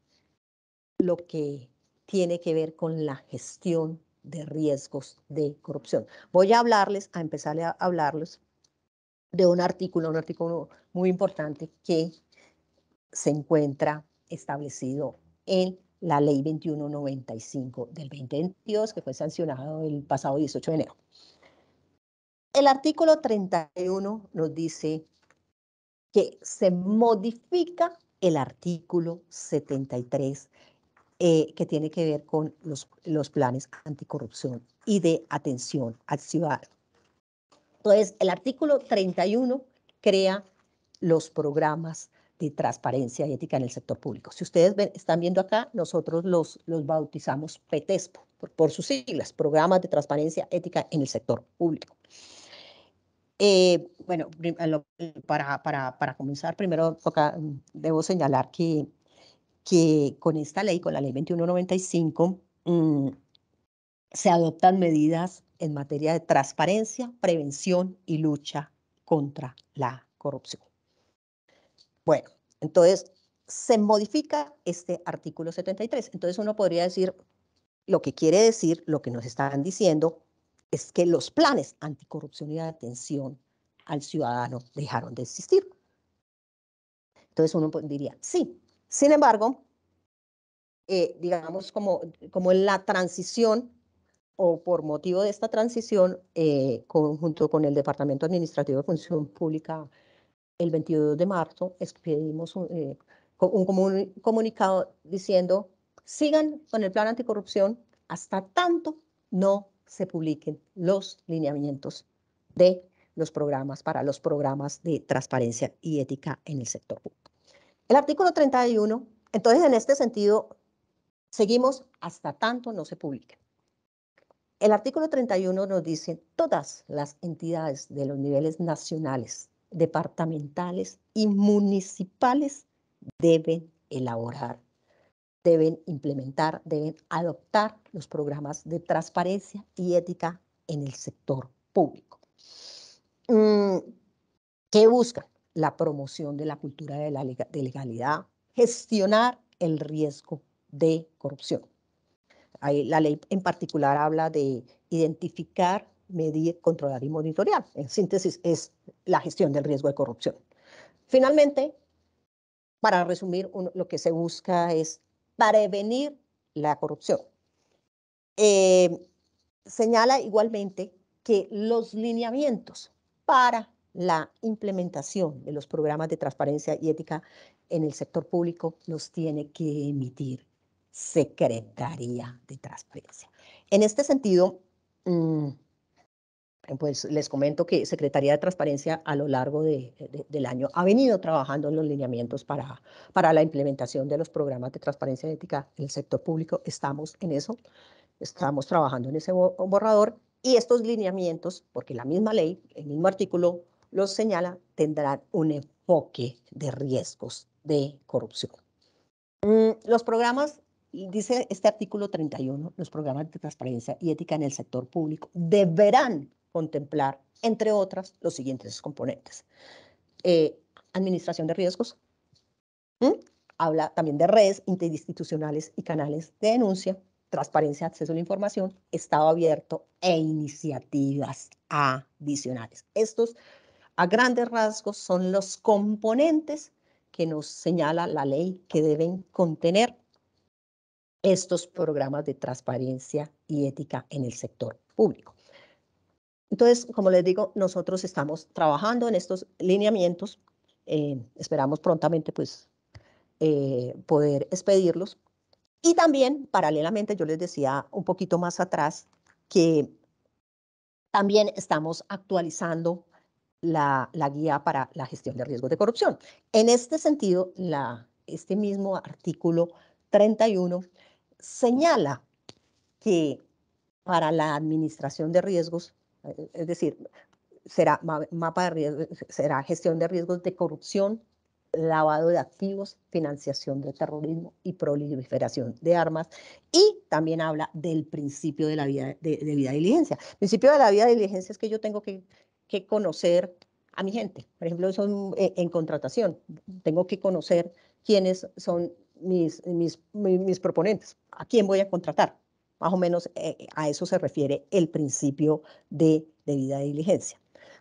Speaker 4: lo que tiene que ver con la gestión de riesgos de corrupción. Voy a empezar a hablarles de un artículo muy importante que se encuentra establecido en la Ley 2195 del 2022, que fue sancionado el pasado 18 de enero. El artículo 31 nos dice que se modifica el artículo 73 que tiene que ver con los planes anticorrupción y de atención al ciudadano. Entonces, el artículo 31 crea los programas de transparencia y ética en el sector público. Si ustedes están viendo acá, nosotros los bautizamos PETESPO, por sus siglas, Programas de Transparencia Ética en el Sector Público. Bueno, para comenzar, primero debo señalar que con esta ley, con la ley 2195, se adoptan medidas en materia de transparencia, prevención y lucha contra la corrupción. Bueno, entonces se modifica este artículo 73. Entonces uno podría decir, lo que quiere decir, lo que nos están diciendo, es que los planes anticorrupción y de atención al ciudadano dejaron de existir. Entonces uno diría, sí. Sin embargo, digamos como en la transición, o por motivo de esta transición, junto con el Departamento Administrativo de Función Pública, el 22 de marzo expedimos un comunicado diciendo, sigan con el plan anticorrupción hasta tanto no se publiquen los lineamientos de los programas para los programas de transparencia y ética en el sector público. El artículo 31, entonces en este sentido, seguimos hasta tanto no se publiquen. El artículo 31 nos dice, todas las entidades de los niveles nacionales, departamentales y municipales deben elaborar, deben implementar, deben adoptar los programas de transparencia y ética en el sector público. ¿Qué buscan? La promoción de la cultura de legalidad, gestionar el riesgo de corrupción. Ahí, la ley en particular habla de identificar, medir, controlar y monitorear. En síntesis, es la gestión del riesgo de corrupción. Finalmente, para resumir, lo que se busca es prevenir la corrupción. Señala igualmente que los lineamientos para la implementación de los programas de transparencia y ética en el sector público los tiene que emitir Secretaría de Transparencia. En este sentido, pues les comento que Secretaría de Transparencia a lo largo del año ha venido trabajando en los lineamientos para la implementación de los programas de transparencia y ética en el sector público. Estamos en eso, estamos trabajando en ese borrador y estos lineamientos, porque la misma ley, el mismo artículo los señala, tendrán un enfoque de riesgos de corrupción. Los programas, dice este artículo 31, los programas de transparencia y ética en el sector público deberán contemplar, entre otras, los siguientes componentes. Administración de riesgos. Habla también de redes interinstitucionales y canales de denuncia, transparencia, acceso a la información, estado abierto e iniciativas adicionales. Estos, a grandes rasgos, son los componentes que nos señala la ley que deben contener estos programas de transparencia y ética en el sector público. Entonces, como les digo, nosotros estamos trabajando en estos lineamientos. Esperamos prontamente pues, poder expedirlos. Y también, paralelamente, yo les decía un poquito más atrás que también estamos actualizando la guía para la gestión de riesgos de corrupción. En este sentido, este mismo artículo 31 señala que para la administración de riesgos, es decir, será mapa de riesgos, será gestión de riesgos de corrupción, lavado de activos, financiación de terrorismo y proliferación de armas. Y también habla del principio de la debida diligencia. El principio de la debida diligencia es que yo tengo que conocer a mi gente. Por ejemplo, son en contratación. Tengo que conocer quiénes son mis proponentes, a quién voy a contratar. Más o menos a eso se refiere el principio de debida diligencia.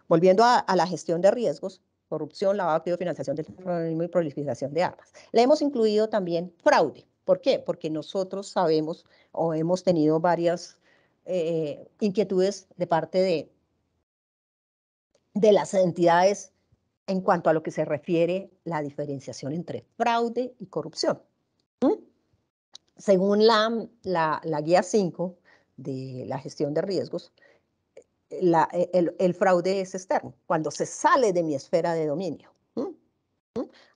Speaker 4: Volviendo a la gestión de riesgos, corrupción, lavado de activos, financiación del terrorismo y proliferación de armas. Le hemos incluido también fraude. ¿Por qué? Porque nosotros sabemos o hemos tenido varias inquietudes de parte de las entidades en cuanto a lo que se refiere la diferenciación entre fraude y corrupción. Según la guía 5 de la gestión de riesgos, el fraude es externo, cuando se sale de mi esfera de dominio.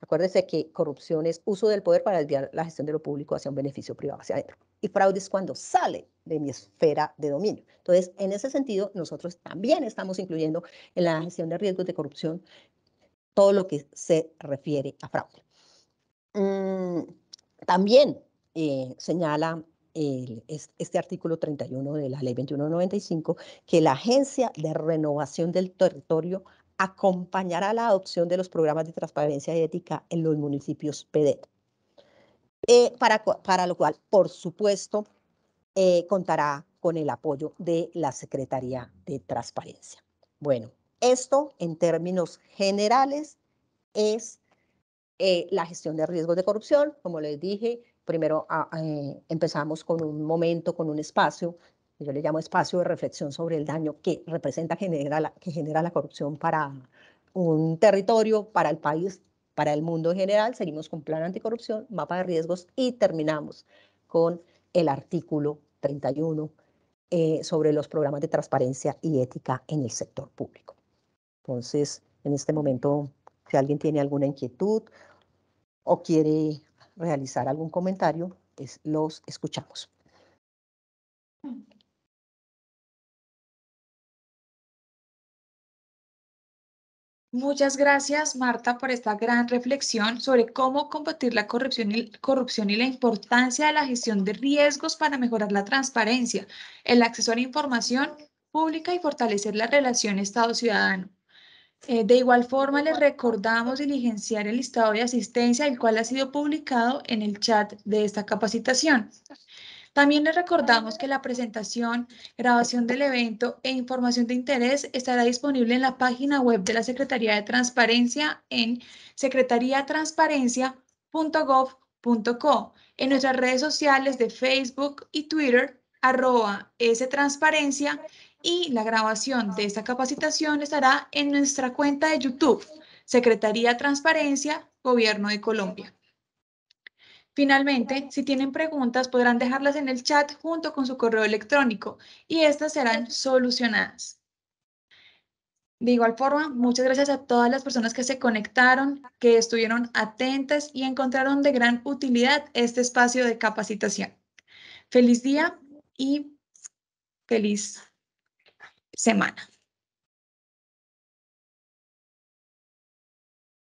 Speaker 4: Acuérdese que corrupción es uso del poder para desviar la gestión de lo público hacia un beneficio privado hacia adentro. Y fraude es cuando sale de mi esfera de dominio. Entonces, en ese sentido, nosotros también estamos incluyendo en la gestión de riesgos de corrupción todo lo que se refiere a fraude. También señala este artículo 31 de la Ley 2195 que la Agencia de Renovación del Territorio acompañará la adopción de los programas de transparencia y ética en los municipios PDET. Para lo cual, por supuesto, contará con el apoyo de la Secretaría de Transparencia. Bueno, esto en términos generales es la gestión de riesgos de corrupción. Como les dije, primero empezamos con un momento, con un espacio, que yo le llamo espacio de reflexión sobre el daño que representa, que genera la corrupción para un territorio, para el país, para el mundo en general. Seguimos con plan anticorrupción, mapa de riesgos y terminamos con el artículo 31 sobre los programas de transparencia y ética en el sector público. Entonces, en este momento, si alguien tiene alguna inquietud o quiere realizar algún comentario, pues los escuchamos.
Speaker 3: Muchas gracias, Marta, por esta gran reflexión sobre cómo combatir la corrupción y la importancia de la gestión de riesgos para mejorar la transparencia, el acceso a la información pública y fortalecer la relación Estado-ciudadano. De igual forma, les recordamos diligenciar el listado de asistencia, el cual ha sido publicado en el chat de esta capacitación. También les recordamos que la presentación, grabación del evento e información de interés estará disponible en la página web de la Secretaría de Transparencia en secretariatransparencia.gov.co, en nuestras redes sociales de Facebook y Twitter, @stransparencia, y la grabación de esta capacitación estará en nuestra cuenta de YouTube, Secretaría Transparencia, Gobierno de Colombia. Finalmente, si tienen preguntas, podrán dejarlas en el chat junto con su correo electrónico y estas serán solucionadas. De igual forma, muchas gracias a todas las personas que se conectaron, que estuvieron atentas y encontraron de gran utilidad este espacio de capacitación. Feliz día y feliz semana.